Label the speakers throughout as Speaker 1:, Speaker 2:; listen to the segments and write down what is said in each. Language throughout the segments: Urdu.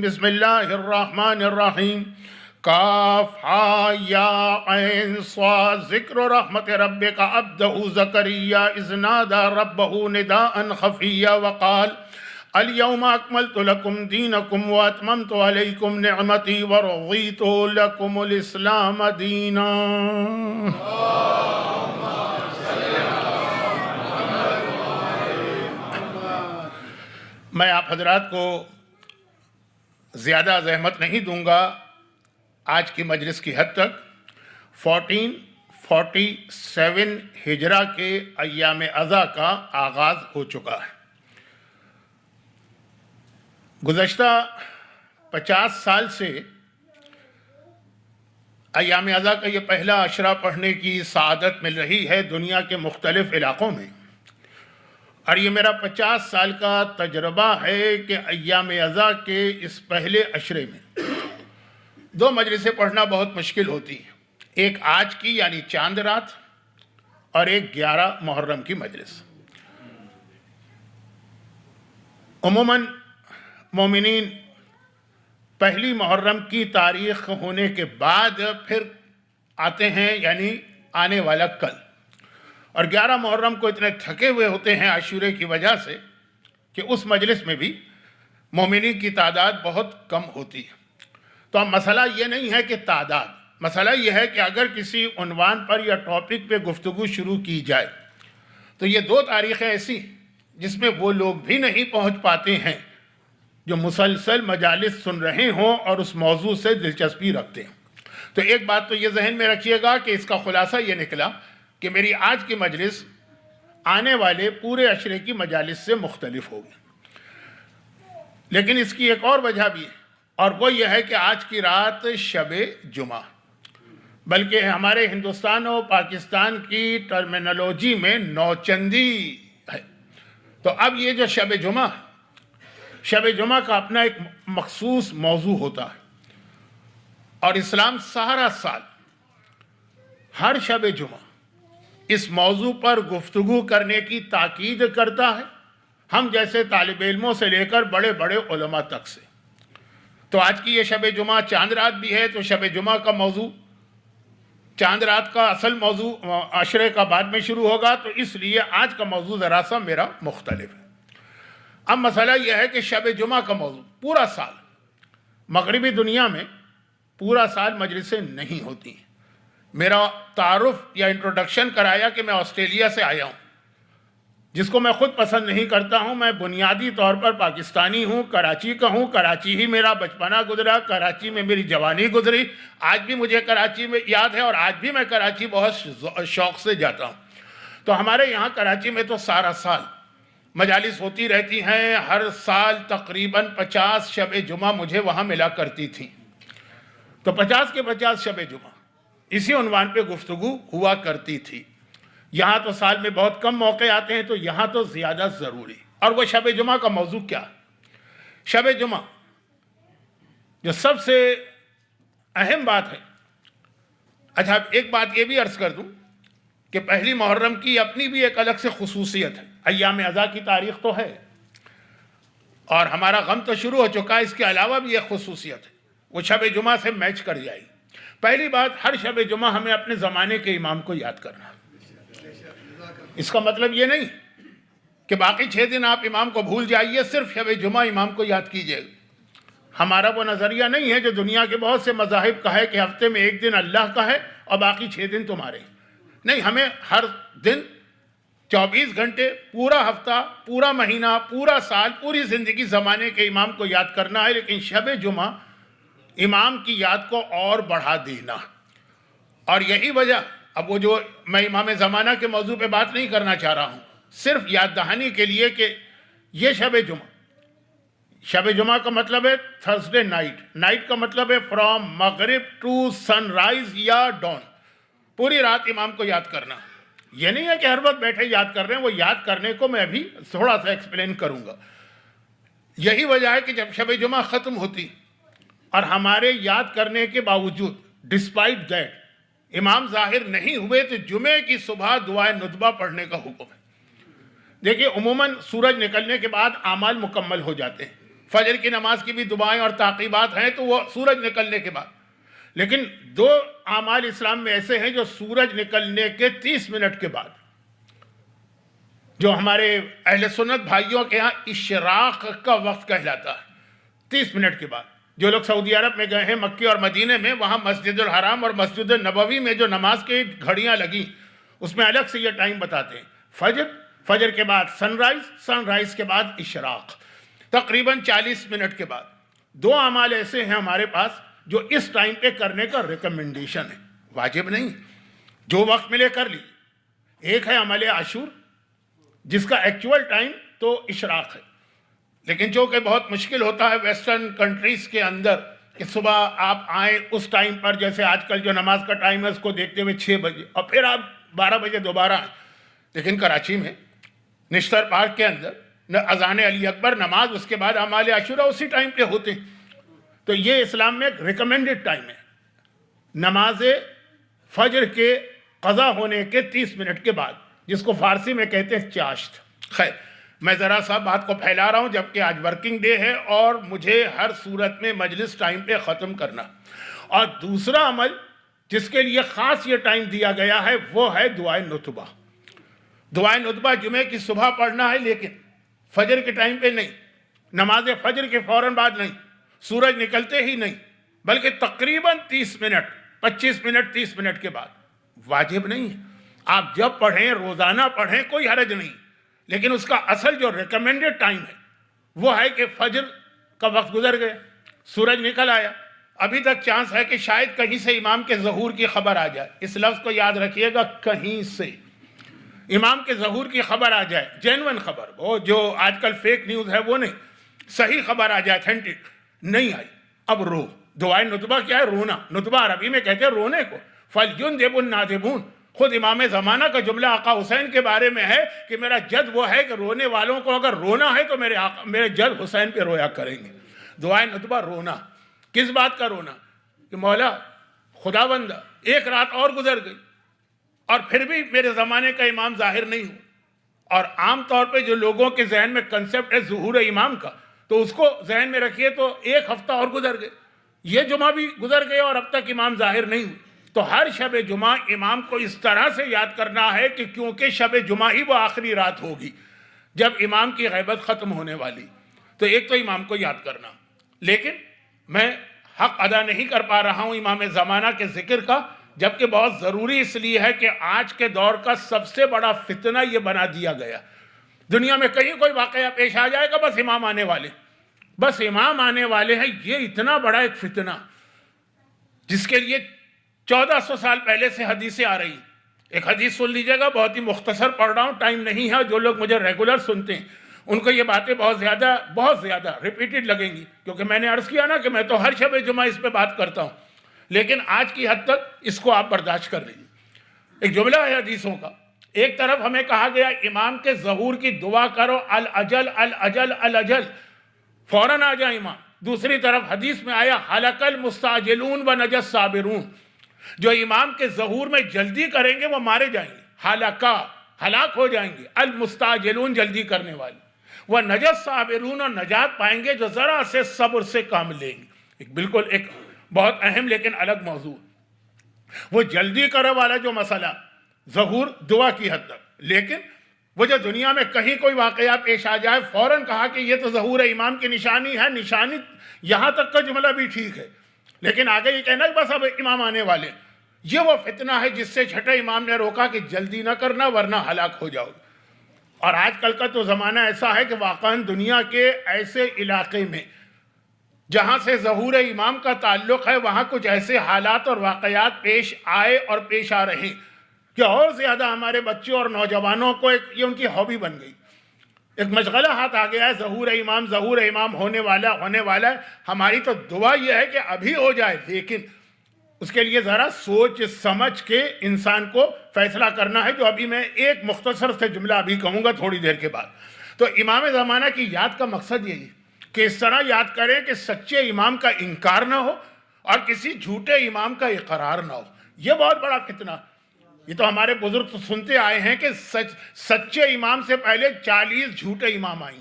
Speaker 1: بسم اللہ الرحمن الرحیم کاف ہا یا عین صاد ذکر رحمت ربک عبدہ زکریا اذ نادى ربہ نداء خفیا وقال اليوم اکملت لکم دینکم واتممت علیکم نعمتی ورضیت لکم الاسلام دینا۔ میں آپ حضرات کو زیادہ زحمت نہیں دوں گا۔ آج کی مجلس کی حد تک 1447 ہجرہ کے ایام اضحیٰ کا آغاز ہو چکا ہے۔ گزشتہ 50 سال سے ایام اضحیٰ کا یہ پہلا عشرہ پڑھنے کی سعادت مل رہی ہے دنیا کے مختلف علاقوں میں، اور یہ میرا 50 سال کا تجربہ ہے کہ ایام اضحیٰ کے اس پہلے عشرے میں 2 مجلسیں پڑھنا بہت مشکل ہوتی ہیں، ایک آج کی یعنی چاند رات اور ایک 11 محرم کی مجلس۔ عموماً مومنین پہلی محرم کی تاریخ ہونے کے بعد پھر آتے ہیں یعنی آنے والا کل، اور 11 محرم کو اتنے تھکے ہوئے ہوتے ہیں عاشورے کی وجہ سے کہ اس مجلس میں بھی مومنین کی تعداد بہت کم ہوتی ہے۔ تو اب مسئلہ یہ نہیں ہے کہ تعداد، مسئلہ یہ ہے کہ اگر کسی عنوان پر یا ٹاپک پہ گفتگو شروع کی جائے تو یہ 2 تاریخیں ایسی جس میں وہ لوگ بھی نہیں پہنچ پاتے ہیں جو مسلسل مجالس سن رہے ہوں اور اس موضوع سے دلچسپی رکھتے ہیں۔ تو ایک بات تو یہ ذہن میں رکھیے گا کہ اس کا خلاصہ یہ نکلا کہ میری آج کی مجلس آنے والے پورے عشرے کی مجالس سے مختلف ہوگی، لیکن اس کی ایک اور وجہ بھی ہے، اور وہ یہ ہے کہ آج کی رات شب جمعہ، بلکہ ہمارے ہندوستان و پاکستان کی ٹرمینالوجی میں نوچندی ہے۔ تو اب یہ جو شب جمعہ کا اپنا ایک مخصوص موضوع ہوتا ہے، اور اسلام سارا سال ہر شب جمعہ اس موضوع پر گفتگو کرنے کی تاکید کرتا ہے، ہم جیسے طالب علموں سے لے کر بڑے بڑے علماء تک سے۔ تو آج کی یہ شب جمعہ چاند رات بھی ہے، تو شب جمعہ کا موضوع چاند رات کا اصل موضوع عشرے کا بعد میں شروع ہوگا، تو اس لیے آج کا موضوع ذرا سا میرا مختلف ہے۔ اب مسئلہ یہ ہے کہ شب جمعہ کا موضوع پورا سال مغربی دنیا میں پورا سال مجلسیں نہیں ہوتی ہیں۔ میرا تعارف یا انٹروڈکشن کرایا کہ میں آسٹریلیا سے آیا ہوں، جس کو میں خود پسند نہیں کرتا ہوں۔ میں بنیادی طور پر پاکستانی ہوں، کراچی کا ہوں، کراچی ہی میرا بچپنا گزرا، کراچی میں میری جوانی گزری، آج بھی مجھے کراچی میں یاد ہے، اور آج بھی میں کراچی بہت شوق سے جاتا ہوں۔ تو ہمارے یہاں کراچی میں تو سارا سال مجالس ہوتی رہتی ہیں، ہر سال تقریباً 50 شب جمعہ مجھے وہاں ملا کرتی تھی۔ تو 50 کے 50 شب جمعہ اسی عنوان پہ گفتگو ہوا کرتی تھی۔ یہاں تو سال میں بہت کم موقع آتے ہیں، تو یہاں تو زیادہ ضروری۔ اور وہ شب جمعہ کا موضوع کیا ہے؟ شب جمعہ جو سب سے اہم بات ہے، اچھا ایک بات یہ بھی عرض کر دوں کہ پہلی محرم کی اپنی بھی ایک الگ سے خصوصیت ہے۔ ایام اضحیٰ کی تاریخ تو ہے، اور ہمارا غم تو شروع ہو چکا ہے، اس کے علاوہ بھی ایک خصوصیت ہے، وہ شب جمعہ سے میچ کر جائے گی۔ پہلی بات، ہر شب جمعہ ہمیں اپنے زمانے کے امام کو یاد کرنا۔ اس کا مطلب یہ نہیں کہ باقی 6 دن آپ امام کو بھول جائیے، صرف شب جمعہ امام کو یاد کیجئے۔ ہمارا وہ نظریہ نہیں ہے جو دنیا کے بہت سے مذاہب کا ہے کہ ہفتے میں 1 دن اللہ کا ہے اور باقی 6 دن تمہارے۔ نہیں، ہمیں ہر دن 24 گھنٹے، پورا ہفتہ، پورا مہینہ، پورا سال، پوری زندگی زمانے کے امام کو یاد کرنا ہے، لیکن شب جمعہ امام کی یاد کو اور بڑھا دینا۔ اور یہی وجہ، اب وہ جو میں امام زمانہ کے موضوع پہ بات نہیں کرنا چاہ رہا ہوں، صرف یاد دہانی کے لیے کہ یہ شب جمعہ کا مطلب ہے تھرسڈے نائٹ کا مطلب ہے فرام مغرب ٹو سن رائز یا ڈون، پوری رات امام کو یاد کرنا۔ یہ نہیں ہے کہ ہر وقت بیٹھے یاد کر رہے ہیں، وہ یاد کرنے کو میں ابھی تھوڑا سا ایکسپلین کروں گا۔ یہی وجہ ہے کہ جب شب جمعہ ختم ہوتی اور ہمارے یاد کرنے کے باوجود ڈسپائٹ دیٹ امام ظاہر نہیں ہوئے، تو جمعے کی صبح دعائے ندبہ پڑھنے کا حکم ہے۔ دیکھیے عموماً سورج نکلنے کے بعد اعمال مکمل ہو جاتے ہیں، فجر کی نماز کی بھی دعائیں اور تعقیبات ہیں تو وہ سورج نکلنے کے بعد. لیکن 2 اعمال اسلام میں ایسے ہیں جو سورج نکلنے کے 30 منٹ کے بعد، جو ہمارے اہل سنت بھائیوں کے ہاں اشراق کا وقت کہلاتا ہے. 30 منٹ کے بعد جو لوگ سعودی عرب میں گئے ہیں، مکے اور مدینے میں، وہاں مسجد الحرام اور مسجد نبوی میں جو نماز کی گھڑیاں لگیں اس میں الگ سے یہ ٹائم بتاتے ہیں. فجر کے بعد سن رائز کے بعد اشراق، تقریباً 40 منٹ کے بعد. 2 اعمال ایسے ہیں ہمارے پاس جو اس ٹائم پہ کرنے کا ریکمنڈیشن ہے، واجب نہیں، جو وقت ملے کر لی. ایک ہے عمل عاشور جس کا ایکچول ٹائم تو اشراق ہے، لیکن جو کہ بہت مشکل ہوتا ہے ویسٹرن کنٹریز کے اندر کہ صبح آپ آئیں اس ٹائم پر، جیسے آج کل جو نماز کا ٹائم ہے اس کو دیکھتے ہوئے 6 بجے اور پھر آپ 12 بجے دوبارہ آئیں. لیکن کراچی میں نشتر پارک کے اندر اذان علی اکبر نماز، اس کے بعد اعمال عاشورہ اسی ٹائم پہ ہوتے ہیں. تو یہ اسلام میں ایک ریکمینڈڈ ٹائم ہے، نماز فجر کے قضا ہونے کے 30 منٹ کے بعد، جس کو فارسی میں کہتے ہیں چاشت. خیر، میں ذرا سا بات کو پھیلا رہا ہوں جبکہ آج ورکنگ ڈے ہے اور مجھے ہر صورت میں مجلس ٹائم پہ ختم کرنا. اور دوسرا عمل جس کے لیے خاص یہ ٹائم دیا گیا ہے وہ ہے دعائے نتبہ. دعائے نتبہ جمعے کی صبح پڑھنا ہے، لیکن فجر کے ٹائم پہ نہیں، نماز فجر کے فوراً بعد نہیں، سورج نکلتے ہی نہیں، بلکہ تقریباً 30 منٹ 25 منٹ 30 منٹ کے بعد. واجب نہیں ہے، آپ جب پڑھیں، روزانہ پڑھیں، کوئی حرج نہیں. لیکن اس کا اصل جو ریکمینڈڈ ٹائم ہے وہ ہے کہ فجر کا وقت گزر گیا، سورج نکل آیا، ابھی تک چانس ہے کہ شاید کہیں سے امام کے ظہور کی خبر آ جائے. اس لفظ کو یاد رکھیے گا، کہیں سے امام کے ظہور کی خبر آ جائے، جینون خبر، وہ جو آج کل فیک نیوز ہے وہ نہیں، صحیح خبر آ جائے، اتھینٹک نہیں آئی، اب رو. دعائے نتبہ کیا ہے؟ رونا. نتبہ عربی میں کہتے ہیں رونے کو. فَلْيُنْذِبُ النَّاذِبُونَ، خود امام زمانہ کا جملہ آقا حسین کے بارے میں ہے کہ میرا جد وہ ہے کہ رونے والوں کو اگر رونا ہے تو میرے جد حسین پہ رویا کریں گے. دعائے نتبہ رونا. کس بات کا رونا؟ کہ مولا خدا بندہ ایک رات اور گزر گئی اور پھر بھی میرے زمانے کا امام ظاہر نہیں ہو. اور عام طور پہ جو لوگوں کے ذہن میں کنسیپٹ ہے ظہور امام کا، تو اس کو ذہن میں رکھیے تو 1 ہفتہ اور گزر گئے، یہ جمعہ بھی گزر گیا اور اب تک امام ظاہر نہیں ہوئی. تو ہر شب جمعہ امام کو اس طرح سے یاد کرنا ہے کہ کیونکہ شب جمعہ ہی وہ آخری رات ہوگی جب امام کی غیبت ختم ہونے والی. تو ایک تو امام کو یاد کرنا. لیکن میں حق ادا نہیں کر پا رہا ہوں امام زمانہ کے ذکر کا، جبکہ بہت ضروری اس لیے ہے کہ آج کے دور کا سب سے بڑا فتنہ یہ بنا دیا گیا. دنیا میں کہیں کوئی واقعہ پیش آ جائے گا، بس امام آنے والے، بس امام آنے والے ہیں. یہ اتنا بڑا ایک فتنہ جس کے لیے 1400 سال پہلے سے حدیثیں آ رہی. ایک حدیث سن لیجئے گا، بہت ہی مختصر پڑھ رہا ہوں، ٹائم نہیں ہے. جو لوگ مجھے ریگولر سنتے ہیں ان کو یہ باتیں بہت زیادہ ریپیٹڈ لگیں گی، کیونکہ میں نے عرض کیا نا کہ میں تو ہر شب جمعہ اس پہ بات کرتا ہوں، لیکن آج کی حد تک اس کو آپ برداشت کر لیجیے. ایک جملہ ہے حدیثوں کا. ایک طرف ہمیں کہا گیا امام کے ظہور کی دعا کرو، الاجل الاجل الاجل، فوراً آ جائے امام. دوسری طرف حدیث میں آیا ہلک المستعجلون و نجا الصابرون، جو امام کے ظہور میں جلدی کریں گے وہ مارے جائیں گے، ہلاک ہو جائیں گے. المستعجلون، جلدی کرنے والے، وہ نجا الصابرون، اور نجات پائیں گے جو ذرا سے صبر سے کام لیں گے. بالکل ایک بہت اہم لیکن الگ موضوع. وہ جلدی کرنے والا جو مسئلہ ظہور دعا کی حد تک، لیکن وہ جو دنیا میں کہیں کوئی واقعہ پیش آ جائے فوراً کہا کہ یہ تو ظہور امام کی نشانی ہے. نشانی یہاں تک کا جملہ بھی ٹھیک ہے، لیکن آگے یہ کہنا کہ بس اب امام آنے والے. یہ وہ فتنہ ہے جس سے چھٹے امام نے روکا کہ جلدی نہ کرنا ورنہ ہلاک ہو جاؤ. اور آج کل کا تو زمانہ ایسا ہے کہ واقعاً دنیا کے ایسے علاقے میں جہاں سے ظہور امام کا تعلق ہے وہاں کچھ ایسے حالات اور واقعات پیش آئے اور پیش آ رہے ہیں کہ اور زیادہ ہمارے بچوں اور نوجوانوں کو یہ ان کی ہابی بن گئی، ایک مشغلہ ہاتھ آ گیا ہے. ظہور امام ہونے والا ہے. ہماری تو دعا یہ ہے کہ ابھی ہو جائے، لیکن اس کے لیے ذرا سوچ سمجھ کے انسان کو فیصلہ کرنا ہے، جو ابھی میں ایک مختصر سے جملہ ابھی کہوں گا تھوڑی دیر کے بعد. تو امام زمانہ کی یاد کا مقصد یہی ہے کہ اس طرح یاد کریں کہ سچے امام کا انکار نہ ہو اور کسی جھوٹے امام کا اقرار نہ ہو. یہ بہت بڑا فتنہ. یہ تو ہمارے بزرگ تو سنتے آئے ہیں کہ سچے امام سے پہلے 40 جھوٹے امام آئیں.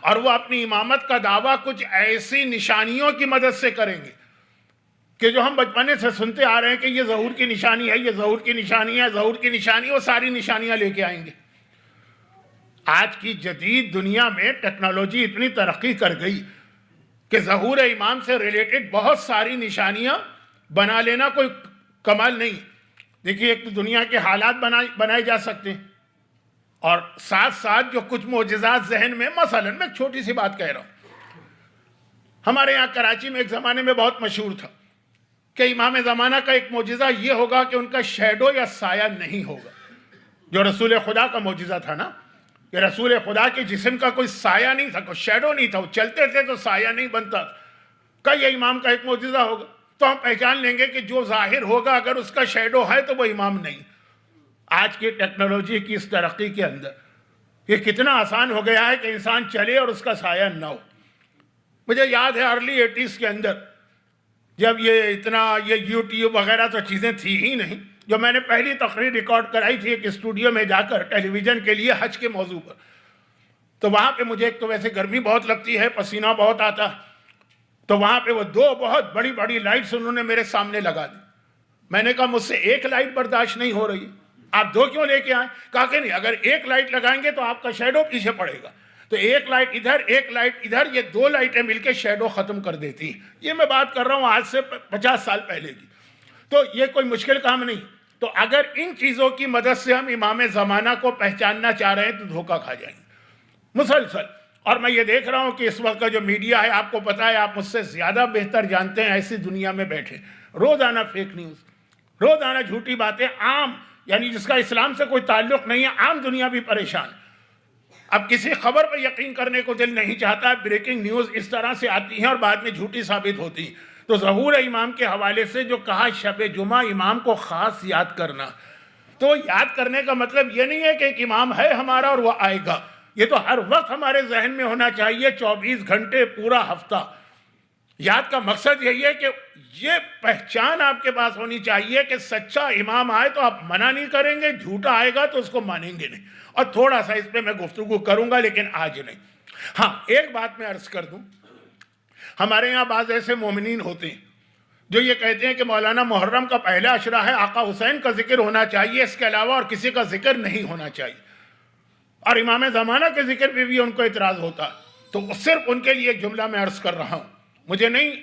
Speaker 1: اور وہ اپنی امامت کا دعویٰ کچھ ایسی نشانیوں کی مدد سے کریں گے کہ جو ہم بچپنے سے سنتے آ رہے ہیں کہ یہ ظہور کی نشانی ہے، یہ ظہور کی نشانی ہے، ظہور کی نشانی، وہ ساری نشانیاں لے کے آئیں گے۔ آج کی جدید دنیا میں ٹیکنالوجی اتنی ترقی کر گئی کہ ظہور امام سے ریلیٹڈ بہت ساری نشانیاں بنا لینا کوئی کمال نہیں۔ دیکھیے، ایک تو دنیا کے حالات بنائے جا سکتے ہیں، اور ساتھ ساتھ جو کچھ معجزات ذہن میں، مثلا میں ایک چھوٹی سی بات کہہ رہا ہوں، ہمارے یہاں کراچی میں ایک زمانے میں بہت مشہور تھا کہ امام زمانہ کا ایک معجزہ یہ ہوگا کہ ان کا شیڈو یا سایہ نہیں ہوگا، جو رسول خدا کا معجزہ تھا نا، کہ رسول خدا کے جسم کا کوئی سایہ نہیں تھا، کوئی شیڈو نہیں تھا، وہ چلتے تھے تو سایہ نہیں بنتا تھا، کہ یہ امام کا ایک معجزہ ہوگا، تو ہم پہچان لیں گے کہ جو ظاہر ہوگا اگر اس کا شیڈو ہے تو وہ امام نہیں۔ آج کی ٹیکنالوجی کی اس ترقی کے اندر یہ کتنا آسان ہو گیا ہے کہ انسان چلے اور اس کا سایہ نہ ہو۔ مجھے یاد ہے ارلی 80s کے اندر جب یہ یوٹیوب وغیرہ تو چیزیں تھی ہی نہیں، جو میں نے پہلی تقریر ریکارڈ کرائی تھی ایک اسٹوڈیو میں جا کر ٹیلی ویژن کے لیے حج کے موضوع پر، تو وہاں پہ مجھے ایک تو ویسے گرمی بہت لگتی ہے، پسینہ بہت آتا، تو وہاں پہ وہ 2 بہت بڑی بڑی لائٹس انہوں نے میرے سامنے لگا دی۔ میں نے کہا مجھ سے 1 لائٹ برداشت نہیں ہو رہی، آپ 2 کیوں لے کے آئیں؟ کہا کہ نہیں، اگر 1 لائٹ لگائیں گے تو آپ کا شیڈو پیچھے پڑے گا، تو 1 لائٹ ادھر 1 لائٹ ادھر، یہ 2 لائٹیں مل کے شیڈو ختم کر دیتی ہیں۔ یہ میں بات کر رہا ہوں آج سے 50 سال پہلے کی، تو یہ کوئی مشکل کام نہیں۔ تو اگر ان چیزوں کی مدد سے ہم امام زمانہ کو پہچاننا چاہ رہے ہیں تو دھوکہ کھا جائیں گے مسلسل۔ اور میں یہ دیکھ رہا ہوں کہ اس وقت کا جو میڈیا ہے، آپ کو پتا ہے، آپ مجھ سے زیادہ بہتر جانتے ہیں، ایسی دنیا میں بیٹھے روزانہ فیک نیوز، روزانہ جھوٹی باتیں، عام یعنی جس کا اسلام سے کوئی تعلق نہیں ہے، عام دنیا بھی پریشان۔ اب کسی خبر پہ یقین کرنے کو دل نہیں چاہتا، بریکنگ نیوز اس طرح سے آتی ہیں اور بعد میں جھوٹی ثابت ہوتی ہیں۔ تو ظہور امام کے حوالے سے جو کہا شب جمعہ امام کو خاص یاد کرنا، تو یاد کرنے کا مطلب یہ نہیں ہے کہ ایک امام ہے ہمارا اور وہ آئے گا، یہ تو ہر وقت ہمارے ذہن میں ہونا چاہیے، 24 گھنٹے پورا ہفتہ۔ یاد کا مقصد یہی ہے کہ یہ پہچان آپ کے پاس ہونی چاہیے کہ سچا امام آئے تو آپ منع نہیں کریں گے، جھوٹا آئے گا تو اس کو مانیں گے نہیں۔ اور تھوڑا سا اس پہ میں گفتگو کروں گا لیکن آج نہیں۔ ہاں، ایک بات میں عرض کر دوں، ہمارے یہاں بعض ایسے مومنین ہوتے ہیں جو یہ کہتے ہیں کہ مولانا محرم کا پہلا عشرہ ہے، آقا حسین کا ذکر ہونا چاہیے، اس کے علاوہ اور کسی کا ذکر نہیں ہونا چاہیے، اور امام زمانہ کے ذکر پہ بھی ان کو اعتراض ہوتا ہے۔ تو صرف ان کے لیے ایک جملہ میں عرض کر رہا ہوں، مجھے نہیں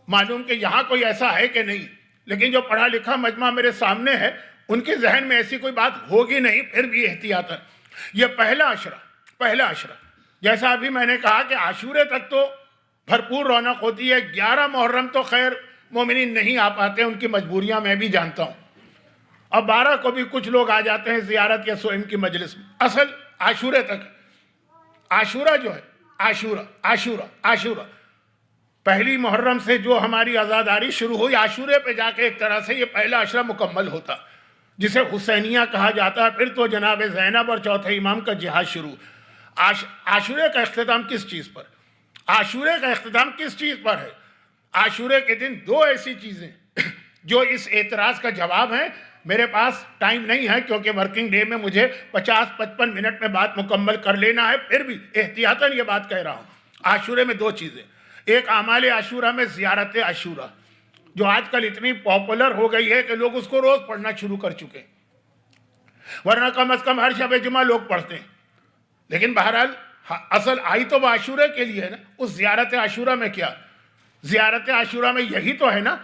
Speaker 1: معلوم کہ یہاں کوئی ایسا ہے کہ نہیں، لیکن جو پڑھا لکھا مجمع میرے سامنے ہے ان کے ذہن میں ایسی کوئی بات ہوگی نہیں، پھر بھی احتیاطاً یہ پہلا عشرہ جیسا ابھی میں نے کہا کہ عاشورے تک تو بھرپور رونق ہوتی ہے، 11 محرم تو خیر مومنین نہیں آ پاتے، ان کی مجبوریاں میں بھی جانتا ہوں، اور 12 کو بھی کچھ لوگ آ جاتے ہیں زیارت یا سوئم کی مجلس میں۔ اصل عاشورے تک، عاشورہ جو ہے، عاشورہ پہلی محرم سے جو ہماری عزاداری شروع ہوئی، عاشورے پہ جا کے ایک طرح سے یہ پہلا عشرہ مکمل ہوتا، جسے حسینیہ کہا جاتا ہے۔ پھر تو جناب زینب اور چوتھے امام کا جہاد شروع۔ عاشورے کا اختتام کس چیز پر؟ عاشورے کا اختتام کس چیز پر ہے؟ عاشورے کے دن 2 ایسی چیزیں جو اس اعتراض کا جواب ہیں، میرے پاس ٹائم نہیں ہے کیونکہ ورکنگ ڈے میں مجھے 50-55 منٹ میں بات مکمل کر لینا ہے، پھر بھی احتیاطاً یہ بات کہہ رہا ہوں۔ عاشورے میں 2 چیزیں، ایک اعمال عاشورہ میں زیارت عاشورہ، جو آج کل اتنی پاپولر ہو گئی ہے کہ لوگ اس کو روز پڑھنا شروع کر چکے ہیں، ورنہ کم از کم ہر شب جمعہ لوگ پڑھتے ہیں، لیکن بہرحال اصل آئی تو وہ عاشورے کے لیے ہے نا۔ اس زیارت عاشورہ میں کیا؟ زیارت عاشورہ میں یہی تو ہے نا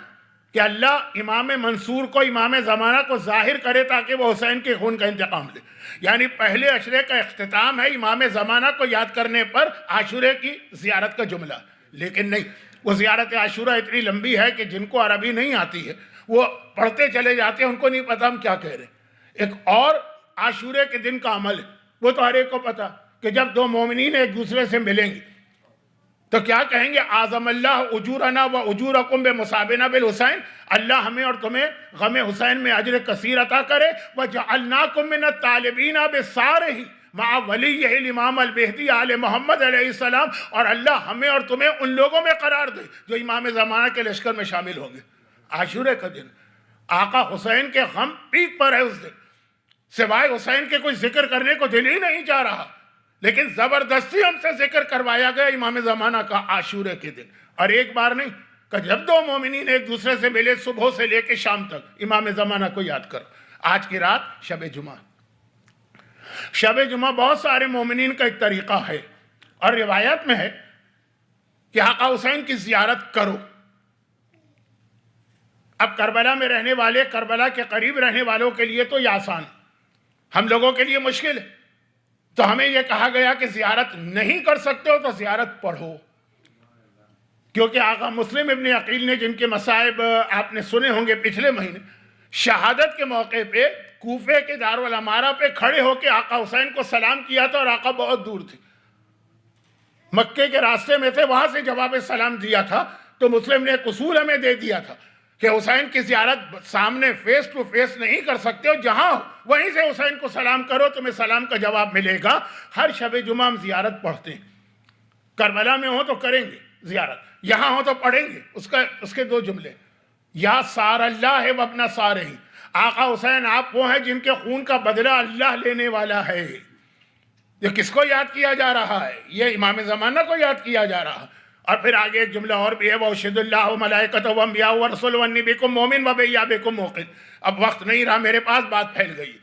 Speaker 1: کہ اللہ امام منصور کو، امام زمانہ کو ظاہر کرے تاکہ وہ حسین کے خون کا انتقام لے، یعنی پہلے عشرے کا اختتام ہے امام زمانہ کو یاد کرنے پر عاشورے کی زیارت کا جملہ۔ لیکن نہیں، وہ زیارت عاشورہ اتنی لمبی ہے کہ جن کو عربی نہیں آتی ہے وہ پڑھتے چلے جاتے ہیں، ان کو نہیں پتا ہم کیا کہہ رہے ہیں۔ ایک اور عاشورے کے دن کا عمل ہے، وہ تو ہر ایک کو پتا کہ جب 2 مومنین ایک دوسرے سے ملیں گے تو کیا کہیں گے؟ اعظم اللہ اجورنا و اجورکم بمصابنا بالحسین، اللہ ہمیں اور تمہیں غم حسین میں اجر کثیر عطا کرے، وجعلناکم من الطالبین بسارہ مع ولیہ الامام المہدی آل محمد علیہ السلام، اور اللہ ہمیں اور تمہیں ان لوگوں میں قرار دے جو امام زمانہ کے لشکر میں شامل ہوں گے۔ عاشورے کا دن آقا حسین کے غم پیک پر ہے، اس دن سوائے حسین کے کوئی ذکر کرنے کو دل ہی نہیں چاہ رہا، لیکن زبردستی ہم سے ذکر کروایا گیا امام زمانہ کا عاشورے کے دن، اور ایک بار نہیں کہ جب دو مومنین ایک دوسرے سے ملے صبح سے لے کے شام تک امام زمانہ کو یاد کرو۔ آج کی رات شب جمعہ، شب جمعہ بہت سارے مومنین کا ایک طریقہ ہے، اور روایت میں ہے کہ آقا حسین کی زیارت کرو۔ اب کربلا میں رہنے والے، کربلا کے قریب رہنے والوں کے لیے تو یہ آسان ہے، ہم لوگوں کے لیے مشکل ہے، تو ہمیں یہ کہا گیا کہ زیارت نہیں کر سکتے ہو تو زیارت پڑھو، کیونکہ آقا مسلم ابن عقیل نے، جن کے مصائب آپ نے سنے ہوں گے پچھلے مہینے، شہادت کے موقع پہ کوفے کے دارالعمارہ پہ کھڑے ہو کے آقا حسین کو سلام کیا تھا، اور آقا بہت دور تھے، مکے کے راستے میں تھے، وہاں سے جواب سلام دیا تھا۔ تو مسلم نے ایک اصول ہمیں دے دیا تھا کہ حسین کی زیارت سامنے فیس ٹو فیس نہیں کر سکتے ہو، جہاں وہیں سے حسین کو سلام کرو، تمہیں سلام کا جواب ملے گا۔ ہر شب جمعہ ہم زیارت پڑھتے ہیں، کربلا میں ہو تو کریں گے زیارت، یہاں ہو تو پڑھیں گے اس کے دو جملے، یا سار اللہ ہے وابن سارہ، آقا حسین آپ وہ ہیں جن کے خون کا بدلہ اللہ لینے والا ہے۔ یہ کس کو یاد کیا جا رہا ہے؟ یہ امام زمانہ کو یاد کیا جا رہا ہے۔ اور پھر آگے ایک جملہ اور بھی ہے، وَأُشْهِدُ اللَّهَ وَمَلَائِكَتَهُ وَأَنْبِيَاءَهُ وَرُسُلُهُ وَإِنِّي بِكُم مُؤْمِنٌ وَبِإِيَّابِكُم مُوقِنٌ۔ اب وقت نہیں رہا میرے پاس، بات پھیل گئی،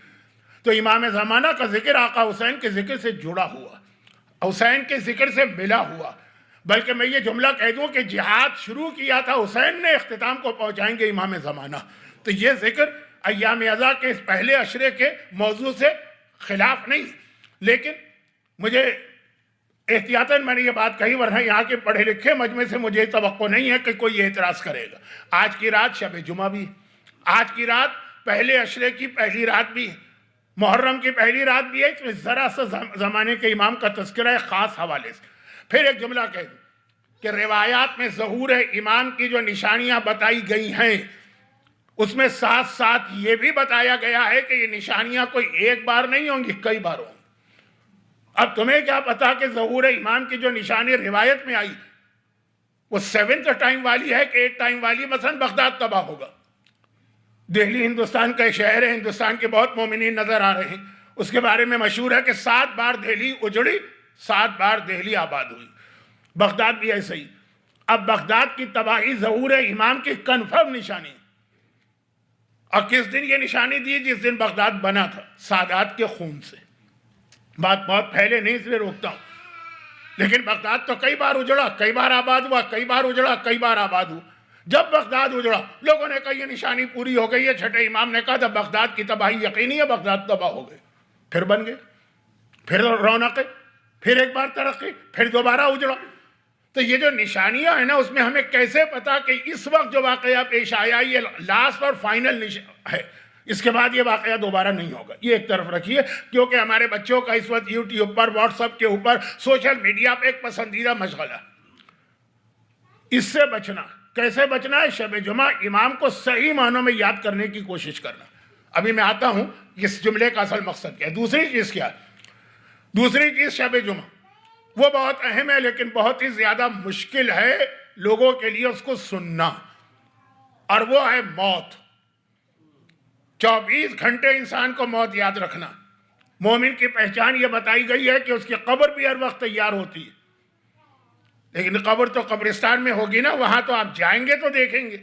Speaker 1: تو امام زمانہ کا ذکر آقا حسین کے ذکر سے جڑا ہوا، حسین کے ذکر سے ملا ہوا۔ بلکہ میں یہ جملہ کہہ دوں کہ جہاد شروع کیا تھا حسین نے، اختتام کو پہنچائیں گے امام زمانہ۔ تو یہ ذکر ایام اضحیٰ کے اس پہلے عشرے کے موضوع سے خلاف نہیں، لیکن مجھے احتیاطاً میں نے یہ بات کہی، ورنہ یہاں کے پڑھے لکھے مجمع سے مجھے توقع نہیں ہے کہ کوئی اعتراض کرے گا۔ آج کی رات شب جمعہ بھی، آج کی رات پہلے عشرے کی پہلی رات بھی ہے، محرم کی پہلی رات بھی ہے، اس میں ذرا سا زمانے کے امام کا تذکرہ ہے خاص حوالے سے۔ پھر ایک جملہ کہہ دوں کہ روایات میں ظہور امام کی جو نشانیاں بتائی گئی ہیں، اس میں ساتھ ساتھ یہ بھی بتایا گیا ہے کہ یہ نشانیاں کوئی ایک بار نہیں ہوں گی، کئی بار ہوں گی۔ اب تمہیں کیا پتا کہ ظہور امام کی جو نشانی روایت میں آئی وہ 7th ٹائم والی ہے کہ 8 ٹائم والی؟ مثلا بغداد تباہ ہوگا، دہلی ہندوستان کا ایک شہر ہے، ہندوستان کے بہت مومنین نظر آ رہے ہیں، اس کے بارے میں مشہور ہے کہ 7 بار دہلی اجڑی، 7 بار دہلی آباد ہوئی، بغداد بھی ایسے ہی۔ اب بغداد کی تباہی ظہور امام کی کنفرم نشانی، اور کس دن یہ نشانی دی؟ جس دن بغداد بنا تھا، سادات کے خون سے۔ بات بہت پھیلے نہیں، اس لیے روکتا ہوں، لیکن بغداد تو کئی بار اجڑا، کئی بار آباد ہوا، کئی بار اجڑا، کئی بار آباد ہوا۔ جب بغداد اجڑا لوگوں نے کہا یہ نشانی پوری ہو گئی ہے، چھٹے امام نے کہا جب بغداد کی تباہی یقینی ہے، بغداد تباہ ہو گئے، پھر بن گئے، پھر رونقیں، پھر ایک بار ترقی، پھر دوبارہ اجڑا۔ تو یہ جو نشانیاں ہیں نا، اس میں ہمیں کیسے پتا کہ اس وقت جو واقعہ پیش آیا یہ لاسٹ اور فائنل ہے، اس کے بعد یہ واقعہ دوبارہ نہیں ہوگا؟ یہ ایک طرف رکھیے، کیونکہ ہمارے بچوں کا اس وقت یوٹیوب پر، واٹس ایپ کے اوپر، سوشل میڈیا پہ ایک پسندیدہ مشغلہ، اس سے بچنا۔ کیسے بچنا ہے؟ شب جمعہ امام کو صحیح معنوں میں یاد کرنے کی کوشش کرنا۔ ابھی میں آتا ہوں اس جملے کا اصل مقصد کیا ہے۔ دوسری چیز کیا ہے؟ دوسری چیز شب جمعہ وہ بہت اہم ہے، لیکن بہت ہی زیادہ مشکل ہے لوگوں کے لیے اس کو سننا، اور وہ ہے موت۔ 24 گھنٹے انسان کو موت یاد رکھنا۔ مومن کی پہچان یہ بتائی گئی ہے کہ اس کی قبر بھی ہر وقت تیار ہوتی ہے، لیکن قبر تو قبرستان میں ہوگی نا، وہاں تو آپ جائیں گے تو دیکھیں گے،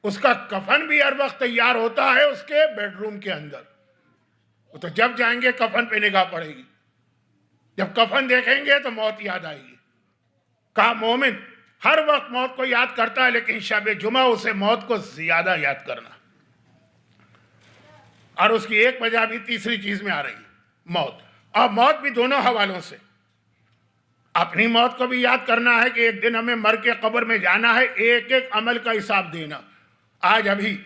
Speaker 1: اس کا کفن بھی ہر وقت تیار ہوتا ہے اس کے بیڈ روم کے اندر۔ تو جب جائیں گے کفن پہ نگاہ پڑے گی، جب کفن دیکھیں گے تو موت یاد آئے گی۔ کہا مومن ہر وقت موت کو یاد کرتا ہے، لیکن شب جمعہ اسے موت کو زیادہ یاد کرنا۔ اور اس کی ایک وجہ بھی تیسری چیز میں آ رہی ہے، موت۔ اور موت بھی دونوں حوالوں سے، اپنی موت کو بھی یاد کرنا ہے کہ ایک دن ہمیں مر کے قبر میں جانا ہے، ایک ایک عمل کا حساب دینا۔ آج ابھی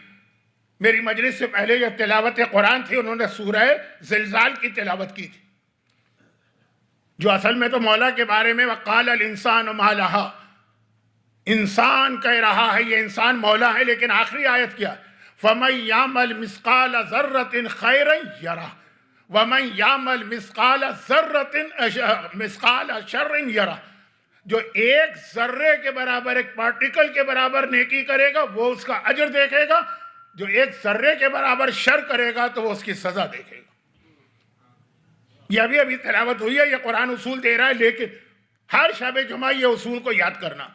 Speaker 1: میری مجلس سے پہلے جو تلاوت قرآن تھی، انہوں نے سورہ زلزال کی تلاوت کی تھی، جو اصل میں تو مولا کے بارے میں وقال الانسان ما لہا، انسان کہہ رہا ہے یہ انسان مولا ہے، لیکن آخری آیت کیا؟ فَمَنْ يَعْمَلْ مِثْقَالَ ذَرَّةٍ خَيْرًا يَرَهُ وَمَنْ يَعْمَلْ مِثْقَالَ شَرٍّ يَرَهُ۔ جو ایک ذرے کے برابر، ایک پارٹیکل کے برابر نیکی کرے گا وہ اس کا اجر دیکھے گا، جو ایک ذرے کے برابر شر کرے گا تو وہ اس کی سزا دیکھے گا۔ یہ ابھی تلاوت ہوئی ہے، یہ قرآن اصول دے رہا ہے، لیکن ہر شب جمعہ یہ اصول کو یاد کرنا.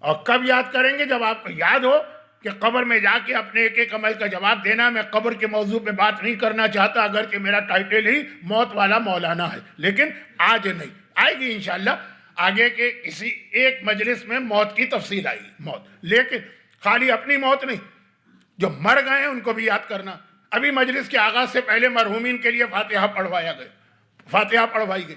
Speaker 1: اور کب یاد کریں گے؟ جب آپ کو یاد ہو کہ قبر میں جا کے اپنے ایک ایک عمل کا جواب دینا. میں قبر کے موضوع پہ بات نہیں کرنا چاہتا، اگرچہ میرا ٹائٹل ہی موت والا مولانا ہے، لیکن آج نہیں، آئے گی انشاءاللہ آگے کے کسی ایک مجلس میں موت کی تفصیل آئی موت. لیکن خالی اپنی موت نہیں، جو مر گئے ہیں ان کو بھی یاد کرنا. ابھی مجلس کے آغاز سے پہلے مرحومین کے لیے فاتحہ پڑھوائی گئی،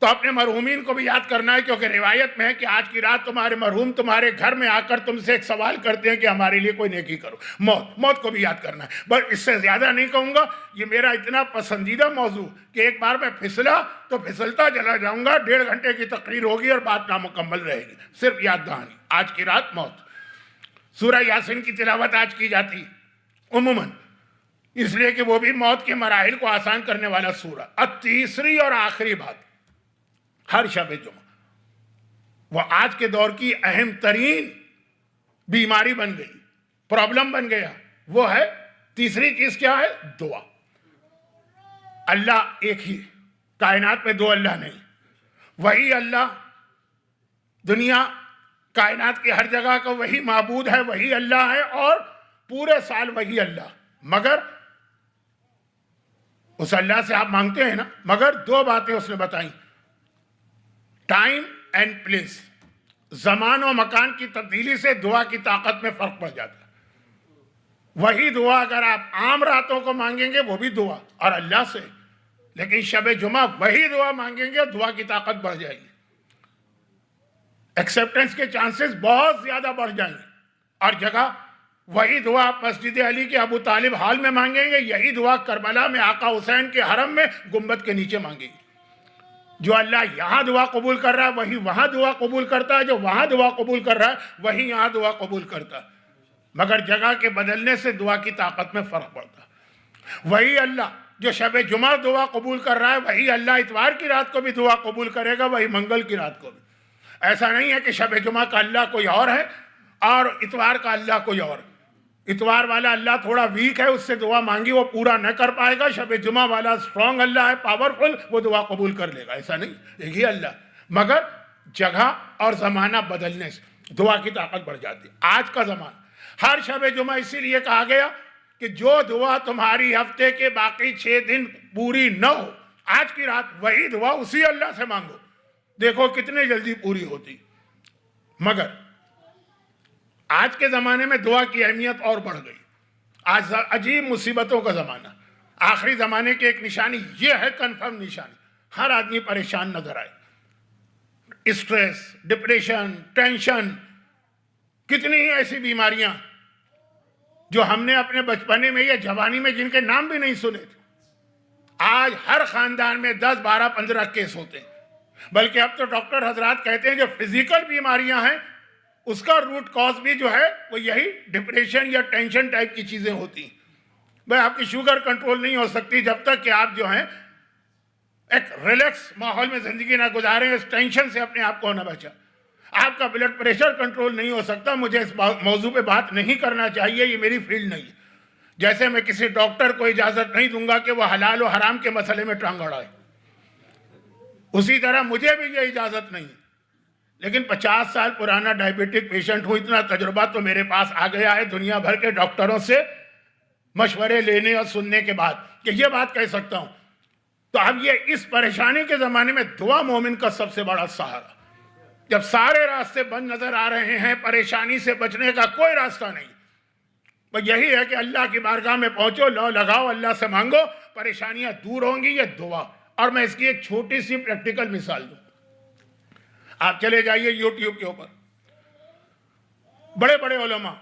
Speaker 1: تو اپنے مرحومین کو بھی یاد کرنا ہے، کیونکہ روایت میں ہے کہ آج کی رات تمہارے مرحوم تمہارے گھر میں آ کر تم سے ایک سوال کرتے ہیں کہ ہمارے لیے کوئی نیکی کرو. موت کو بھی یاد کرنا ہے. بس اس سے زیادہ نہیں کہوں گا. یہ میرا اتنا پسندیدہ موضوع کہ ایک بار میں پھسلا تو پھسلتا چلا جاؤں گا. 1.5 گھنٹے کی تقریر ہوگی اور بات نامکمل رہے گی. صرف یاد دہانی. آج کی رات موت. سورہ یاسین کی تلاوت آج کی جاتی عموماً اس لیے کہ وہ بھی موت کے مراحل کو آسان کرنے والا سورہ. اب تیسری اور آخری بات، ہر شب جمعہ وہ آج کے دور کی اہم ترین بیماری بن گئی، پرابلم بن گیا. وہ ہے تیسری چیز کیا ہے؟ دعا. اللہ ایک ہی، کائنات میں دو اللہ نہیں. وہی اللہ دنیا کائنات کی ہر جگہ کا وہی معبود ہے، وہی اللہ ہے، اور پورے سال وہی اللہ. مگر اس اللہ سے آپ مانگتے ہیں نا، مگر 2 باتیں اس نے بتائیں: ٹائم اینڈ پلیس. زمان و مکان کی تبدیلی سے دعا کی طاقت میں فرق پڑ جاتا ہے. وہی دعا اگر آپ عام راتوں کو مانگیں گے وہ بھی دعا اور اللہ سے، لیکن شب جمعہ وہی دعا مانگیں گے دعا کی طاقت بڑھ جائے گی، ایکسیپٹنس کے چانسز بہت زیادہ بڑھ جائیں گے. اور جگہ وہی دعا آپ مسجد علی کے ابو طالب ہال میں مانگیں گے، یہی دعا کربلا میں آقا حسین کے حرم میں گنبد کے نیچے مانگیں گے. جو اللہ یہاں دعا قبول کر رہا ہے وہی وہاں دعا قبول کرتا ہے، جو وہاں دعا قبول کر رہا ہے وہی یہاں دعا قبول کرتا ہے. مگر جگہ کے بدلنے سے دعا کی طاقت میں فرق پڑتا ہے. وہی اللہ جو شب جمعہ دعا قبول کر رہا ہے وہی اللہ اتوار کی رات کو بھی دعا قبول کرے گا، وہی منگل کی رات کو بھی. ایسا نہیں ہے کہ شب جمعہ کا اللہ کوئی اور ہے اور اتوار کا اللہ کوئی اور. اتوار والا اللہ تھوڑا ویک ہے، اس سے دعا مانگی وہ پورا نہ کر پائے گا. شب جمعہ والا اسٹرانگ اللہ ہے، پاورفل، وہ دعا قبول کر لے گا. ایسا نہیں، ایک ہی اللہ. مگر جگہ اور زمانہ بدلنے سے دعا کی طاقت بڑھ جاتی ہے. آج کا زمانہ ہر شب جمعہ اسی لیے کہا گیا کہ جو دعا تمہاری ہفتے کے باقی 6 دن پوری نہ ہو، آج کی رات وہی دعا اسی اللہ سے مانگو. دیکھو کتنے جلدی پوری ہوتی. مگر آج کے زمانے میں دعا کی اہمیت اور بڑھ گئی. آج عجیب مصیبتوں کا زمانہ. آخری زمانے کی ایک نشانی یہ ہے، کنفرم نشانی، ہر آدمی پریشان نظر آئے. اسٹریس، ڈپریشن، ٹینشن، کتنی ہی ایسی بیماریاں جو ہم نے اپنے بچپنے میں یا جوانی میں جن کے نام بھی نہیں سنے تھے. آج ہر خاندان میں 10، 12، 15 کیس ہوتے ہیں. بلکہ اب تو ڈاکٹر حضرات کہتے ہیں جو فزیکل بیماریاں ہیں اس کا روٹ کاز بھی جو ہے وہ یہی ڈپریشن یا ٹینشن ٹائپ کی چیزیں ہوتی ہیں. بھائی آپ کی شوگر کنٹرول نہیں ہو سکتی جب تک کہ آپ جو ہیں ایک ریلیکس ماحول میں زندگی نہ گزاریں، اس ٹینشن سے اپنے آپ کو نہ بچا. آپ کا بلڈ پریشر کنٹرول نہیں ہو سکتا. مجھے اس موضوع پہ بات نہیں کرنا چاہیے، یہ میری فیلڈ نہیں ہے. جیسے میں کسی ڈاکٹر کو اجازت نہیں دوں گا کہ وہ حلال و حرام کے مسئلے میں ٹانگ اڑائے، اسی طرح مجھے بھی یہ اجازت نہیں. لیکن 50 سال پرانا ڈائبیٹک پیشنٹ ہوں، اتنا تجربہ تو میرے پاس آ گیا ہے دنیا بھر کے ڈاکٹروں سے مشورے لینے اور سننے کے بعد کہ یہ بات کہہ سکتا ہوں. تو اب یہ اس پریشانی کے زمانے میں دعا مومن کا سب سے بڑا سہارا. جب سارے راستے بند نظر آ رہے ہیں، پریشانی سے بچنے کا کوئی راستہ نہیں، وہ یہی ہے کہ اللہ کی بارگاہ میں پہنچو، لو لگاؤ، اللہ سے مانگو، پریشانیاں دور ہوں گی. یہ دعا. اور میں اس کی ایک چھوٹی سی پریکٹیکل مثال دوں. آپ چلے جائیے یوٹیوب کے اوپر، بڑے بڑے علماء،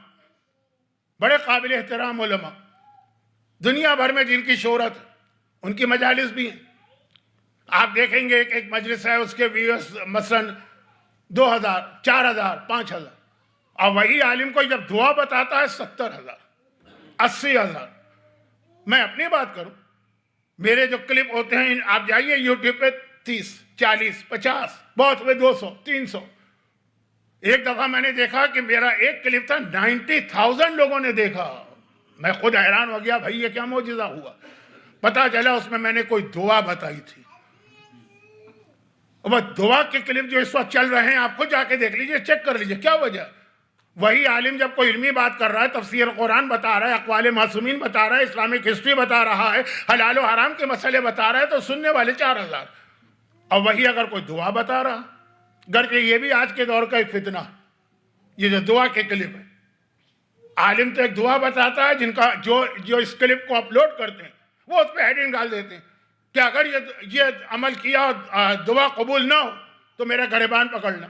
Speaker 1: بڑے قابل احترام علماء دنیا بھر میں جن کی شہرت، ان کی مجالس بھی ہیں. آپ دیکھیں گے ایک مجلس ہے، اس کے ویورز مثلاً 2000، 4000، 5000، اور وہی عالم کو جب دعا بتاتا ہے 70,000، 80,000. میں اپنی بات کروں، میرے جو کلپ ہوتے ہیں آپ جائیے یوٹیوب پہ 30، 40، 50، بہت ہوئے 200، 300. ایک دفعہ میں نے دیکھا کہ میرا ایک کلپ تھا 90,000 لوگوں نے دیکھا. میں خود حیران ہو گیا، بھائی یہ کیا معجزہ ہوا. پتا چلا اس میں نے کوئی دعا بتائی تھی. وہ دعا کے کلپ جو اس وقت چل رہے ہیں آپ خود جا کے دیکھ لیجئے, چیک کر لیجئے, کیا وجہ. وہی عالم جب کوئی علمی بات کر رہا ہے, تفسیر قرآن بتا رہا ہے, اقوال معصومین بتا رہا ہے, اسلامک ہسٹری بتا رہا ہے, حلال و حرام کے مسئلے بتا رہا ہے, تو سننے والے 4000. اور وہی اگر کوئی دعا بتا رہا, گرچہ یہ بھی آج کے دور کا ایک فتنہ, یہ جو دعا کے کلپ ہے. عالم تو ایک دعا بتاتا ہے, جن کا جو اس کلپ کو اپلوڈ کرتے ہیں وہ اس پہ ہیڈنگ ڈال دیتے ہیں کہ اگر یہ عمل کیا دعا قبول نہ ہو تو میرا گریبان پکڑنا.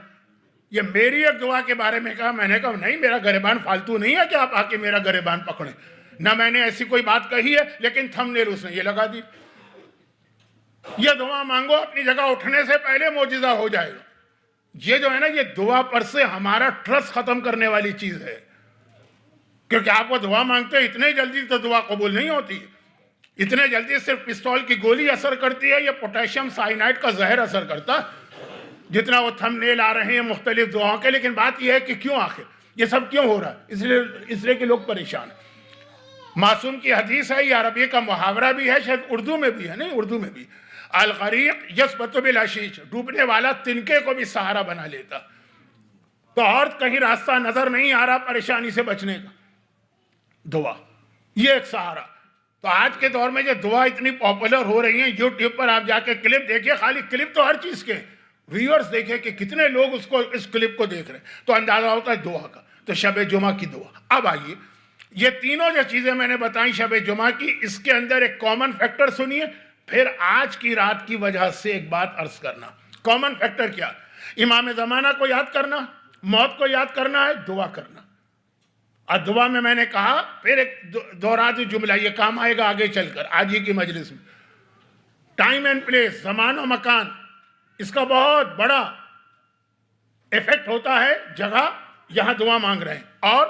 Speaker 1: یہ میری ایک دعا کے بارے میں کہا, میں نے کہا نہیں, میرا گریبان فالتو نہیں ہے کہ آپ آ کے میرا گریبان پکڑیں. نہ میں نے ایسی کوئی بات کہی ہے, لیکن تھمبنیل اس نے یہ لگا دی. یہ دعا مانگو اپنی جگہ اٹھنے سے پہلے معجزہ ہو جائے گا. یہ جو ہے نا, یہ دعا پر سے ہمارا ٹرسٹ ختم کرنے والی چیز ہے, کیونکہ آپ وہ دعا مانگتے ہیں اتنے جلدی تو دعا قبول نہیں ہوتی. اتنے جلدی صرف پستول کی گولی اثر کرتی ہے, یا پوٹیشیم سائنائڈ کا زہر اثر کرتا, جتنا وہ تھمبنیل آ رہے ہیں مختلف دعاؤں کے. لیکن بات یہ ہے کہ کیوں آخر یہ سب کیوں ہو رہا ہے؟ اس لیے کہ لوگ پریشان ہیں. معصوم کی حدیث ہے, یہ عربی کا محاورہ بھی ہے, شاید اردو میں بھی ہے, نہیں اردو میں بھی, الغریق یثبت بالعشیش, ڈوبنے والا تنکے کو بھی سہارا بنا لیتا. تو اور کہیں راستہ نظر نہیں آ رہا پریشانی سے بچنے کا, دعا یہ ایک سہارا. تو آج کے دور میں جو دعا اتنی پاپولر ہو رہی ہیں, یوٹیوب پر آپ جا کے کلپ دیکھیے, خالی کلپ تو ہر چیز کے, ویورز دیکھیں کہ کتنے لوگ اس کلپ کو دیکھ رہے ہیں, تو اندازہ ہوتا ہے دعا کا. تو شب جمعہ کی دعا. اب آئیے, یہ تینوں جو چیزیں میں نے بتائیں شب جمعہ کی, اس کے اندر ایک کامن فیکٹر سنیے, پھر آج کی رات کی وجہ سے ایک بات عرض کرنا. کامن فیکٹر کیا؟ امام زمانہ کو یاد کرنا, موت کو یاد کرنا ہے, دعا کرنا. اور دعا میں نے کہا, پھر ایک دوہرا دوں جملہ, یہ کام آئے گا آگے چل کر آج ہی کی مجلس میں. ٹائم اینڈ پلیس, زمان و مکان, اس کا بہت بڑا ایفیکٹ ہوتا ہے. جگہ یہاں دعا مانگ رہے ہیں, اور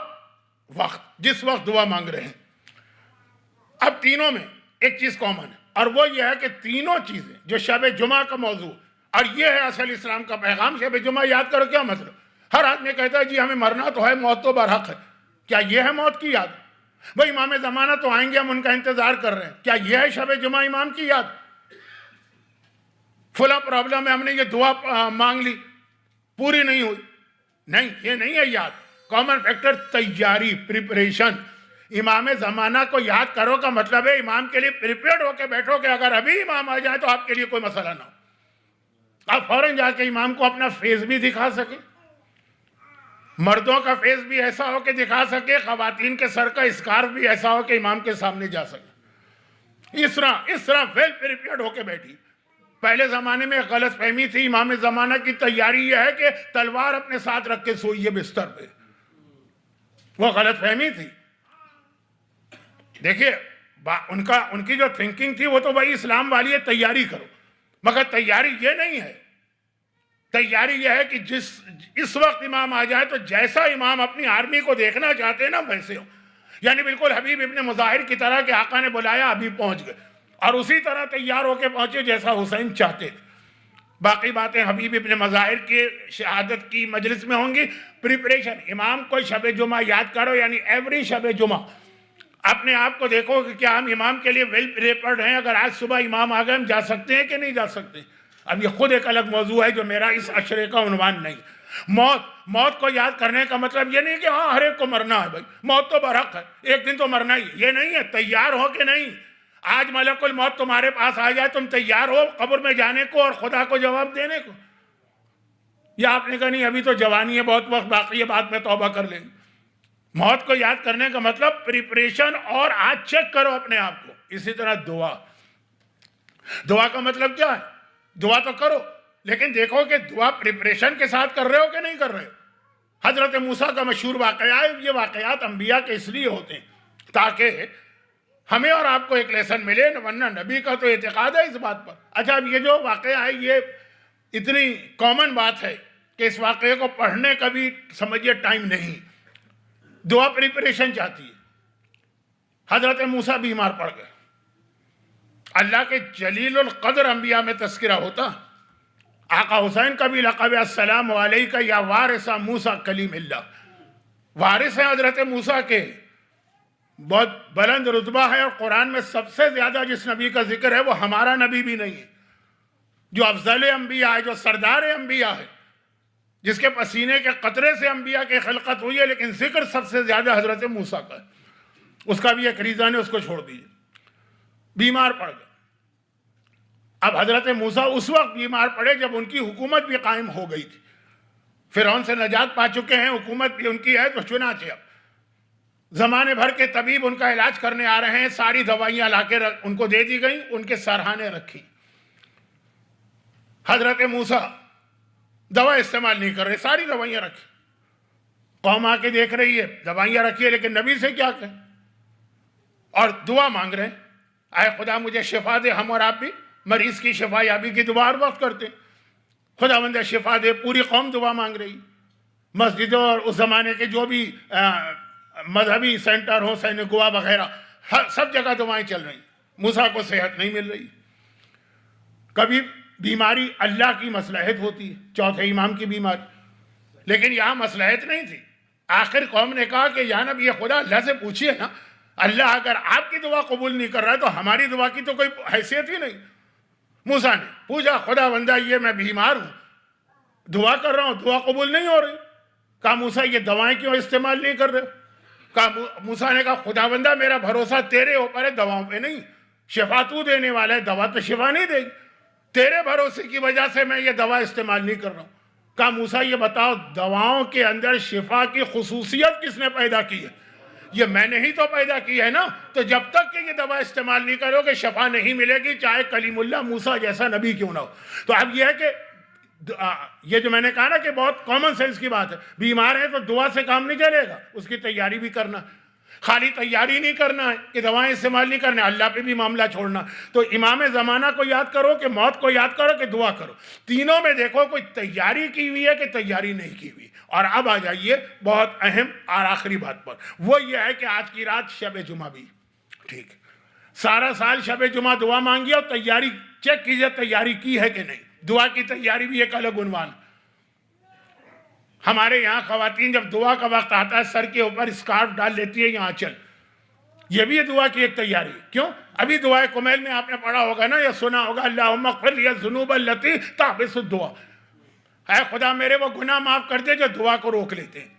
Speaker 1: وقت, جس وقت دعا مانگ رہے ہیں. اب تینوں میں ایک چیز کامن ہے, اور وہ یہ ہے کہ تینوں چیزیں جو شب جمعہ کا موضوع, اور یہ ہے اصل اسلام کا پیغام. شب جمعہ یاد کرو, کیا مطلب؟ ہر آدمی کہتا ہے جی ہمیں مرنا تو ہے, موت تو برحق ہے. کیا یہ ہے موت کی یاد؟ بھئی امام زمانہ تو آئیں گے, ہم ان کا انتظار کر رہے ہیں. کیا یہ ہے شب جمعہ امام کی یاد؟ فلاں پرابلم ہے, ہم نے یہ دعا مانگ لی, پوری نہیں ہوئی. نہیں, یہ نہیں ہے یاد. کامن فیکٹر تیاری, پریپریشن. امام زمانہ کو یاد کرو کا مطلب ہے امام کے لیے پریپیئرڈ ہو کے بیٹھو کہ اگر ابھی امام آ جائے تو آپ کے لیے کوئی مسئلہ نہ ہو. آپ فوراً جا کے امام کو اپنا فیس بھی دکھا سکیں. مردوں کا فیس بھی ایسا ہو کہ دکھا سکے, خواتین کے سر کا اسکارف بھی ایسا ہو کہ امام کے سامنے جا سکے. اس طرح ویل پریپیئرڈ ہو کے بیٹھی. پہلے زمانے میں غلط فہمی تھی, امام زمانہ کی تیاری یہ ہے کہ تلوار اپنے ساتھ رکھ کے سوئیے بستر پہ. وہ غلط فہمی تھی. دیکھیے ان کی جو تھنکنگ تھی وہ تو وہی اسلام والی ہے, تیاری کرو. مگر تیاری یہ نہیں ہے. تیاری یہ ہے کہ اس وقت امام آ جائے تو جیسا امام اپنی آرمی کو دیکھنا چاہتے ہیں نا ویسے ہو. یعنی بالکل حبیب ابن مظاہر کی طرح کہ آقا نے بلایا حبیب پہنچ گئے, اور اسی طرح تیار ہو کے پہنچے جیسا حسین چاہتے تھے. باقی باتیں حبیب ابن مظاہر کی شہادت کی مجلس میں ہوں گی. پریپریشن, امام کو شب جمعہ یاد کرو, یعنی ایوری شب جمعہ اپنے آپ کو دیکھو کہ کیا ہم امام کے لیے ویل پریپرڈ ہیں. اگر آج صبح امام آ گئے ہم جا سکتے ہیں کہ نہیں جا سکتے. اب یہ خود ایک الگ موضوع ہے جو میرا اس عشرے کا عنوان نہیں. موت کو یاد کرنے کا مطلب یہ نہیں کہ ہاں ہر ایک کو مرنا ہے, بھائی موت تو برحق ہے, ایک دن تو مرنا ہی, یہ نہیں ہے. تیار ہو کہ نہیں؟ آج ملک الموت تمہارے پاس آ جائے, تم تیار ہو قبر میں جانے کو اور خدا کو جواب دینے کو؟ یا آپ نے کہا نہیں ابھی تو جوانی ہے, بہت وقت باقی ہے, بعد میں توبہ کر لیں گے. موت کو یاد کرنے کا مطلب پریپریشن, اور آج چیک کرو اپنے آپ کو. اسی طرح دعا کا مطلب کیا ہے؟ دعا تو کرو, لیکن دیکھو کہ دعا پریپریشن کے ساتھ کر رہے ہو کہ نہیں کر رہے ہو. حضرت موسیٰ کا مشہور واقعہ ہے. یہ واقعات انبیاء کے اس لیے ہوتے ہیں تاکہ ہمیں اور آپ کو ایک لیسن ملے, ورنہ نبی کا تو اعتقاد ہے اس بات پر. اچھا, اب یہ جو واقعہ ہے یہ اتنی کامن بات ہے کہ اس واقعے کو پڑھنے کا بھی سمجھیے ٹائم نہیں. دعا پریپریشن چاہتی ہے. حضرت موسیٰ بیمار پڑ گئے. اللہ کے جلیل القدر انبیاء میں تذکرہ ہوتا. آقا حسین کا بھی لقب ہے السلام علیکہ یا وارث موسیٰ کلیم اللہ. وارث ہیں حضرت موسیٰ کے, بہت بلند رتبہ ہے، اور قرآن میں سب سے زیادہ جس نبی کا ذکر ہے وہ ہمارا نبی بھی نہیں ہے، جو افضل انبیاء ہے، جو سردار انبیاء ہے، جس کے پسینے کے قطرے سے انبیاء کی خلقت ہوئی ہے، لیکن ذکر سب سے زیادہ حضرت موسیٰ کا ہے۔ اس کا بھی ایک ریزن ہے، اس کو چھوڑ دیجیے۔ بیمار پڑ گئے۔ اب حضرت موسیٰ اس وقت بیمار پڑے جب ان کی حکومت بھی قائم ہو گئی تھی، فرعون سے نجات پا چکے ہیں، حکومت بھی ان کی ہے، تو چنانچہ اب زمانے بھر کے طبیب ان کا علاج کرنے آ رہے ہیں، ساری دوائیاں لا کے ان کو دے دی گئیں، ان کے سرہانے رکھی۔ حضرت موسیٰ دوا استعمال نہیں کر رہے، ساری دوائیاں رکھی۔ قوم آ کے دیکھ رہی ہے، دوائیاں رکھی ہے، لیکن نبی سے کیا کہیں، اور دعا مانگ رہے ہیں، اے خدا مجھے شفا دے۔ ہم اور آپ بھی مریض کی شفا یابی کی دعا ہر وقت کرتے، خدا بندہ شفا دے، پوری قوم دعا مانگ رہی۔ مسجدوں اور اس زمانے کے جو بھی مذہبی سینٹر ہو، سینگوا وغیرہ، سب جگہ دعائیں چل رہی، موسیٰ کو صحت نہیں مل رہی۔ کبھی بیماری اللہ کی مصلحت ہوتی ہے، چوتھے امام کی بیماری، لیکن یہاں مصلحت نہیں تھی۔ آخر قوم نے کہا کہ یا نبی خدا اللہ سے پوچھئے نا، اللہ اگر آپ کی دعا قبول نہیں کر رہا ہے تو ہماری دعا کی تو کوئی حیثیت ہی نہیں۔ موسیٰ نے پوچھا خدا بندہ یہ میں بیمار ہوں، دعا کر رہا ہوں، دعا قبول نہیں ہو رہی۔ کہا موسیٰ یہ دوائیں کیوں استعمال نہیں کر رہے؟ کہا موسیٰ نے کہا خدا بندہ میرا بھروسہ تیرے اوپر ہے، دواؤں پہ نہیں، شفا تو دینے والا ہے، دوا تو شفا نہیں دے گی، تیرے بھروسے کی وجہ سے میں یہ دوا استعمال نہیں کر رہا ہوں۔ کہا موسیٰ یہ بتاؤ دواؤں کے اندر شفا کی خصوصیت کس نے پیدا کی ہے؟ یہ میں نے ہی تو پیدا کی ہے نا، تو جب تک کہ یہ دوا استعمال نہیں کرو گے شفا نہیں ملے گی، چاہے کلیم اللہ موسیٰ جیسا نبی کیوں نہ ہو۔ تو اب یہ ہے کہ یہ جو میں نے کہا نا کہ بہت کامن سینس کی بات ہے، بیمار ہے تو دعا سے کام نہیں چلے گا، اس کی تیاری بھی کرنا، خالی تیاری نہیں کرنا ہے کہ دوائیں استعمال نہیں کرنا، اللہ پہ بھی معاملہ چھوڑنا۔ تو امام زمانہ کو یاد کرو کہ موت کو یاد کرو کہ دعا کرو، تینوں میں دیکھو کوئی تیاری کی ہوئی ہے کہ تیاری نہیں کی ہوئی۔ اور اب آ جائیے بہت اہم اور آخری بات پر، وہ یہ ہے کہ آج کی رات شب جمعہ بھی ٹھیک، سارا سال شب جمعہ دعا مانگی اور تیاری چیک کیجئے تیاری کی ہے کہ نہیں۔ دعا کی تیاری بھی ایک الگ عنوان۔ ہمارے یہاں خواتین جب دعا کا وقت آتا ہے سر کے اوپر اسکارف ڈال لیتی ہے یہاں چل، یہ بھی دعا کی ایک تیاری۔ کیوں؟ ابھی دعائے کمیل میں آپ نے پڑھا ہوگا نا یا سنا ہوگا، اللہم اغفر لی الذنوب التی تحبس الدعاء، اے خدا میرے وہ گناہ معاف کر دے جو دعا کو روک لیتے ہیں۔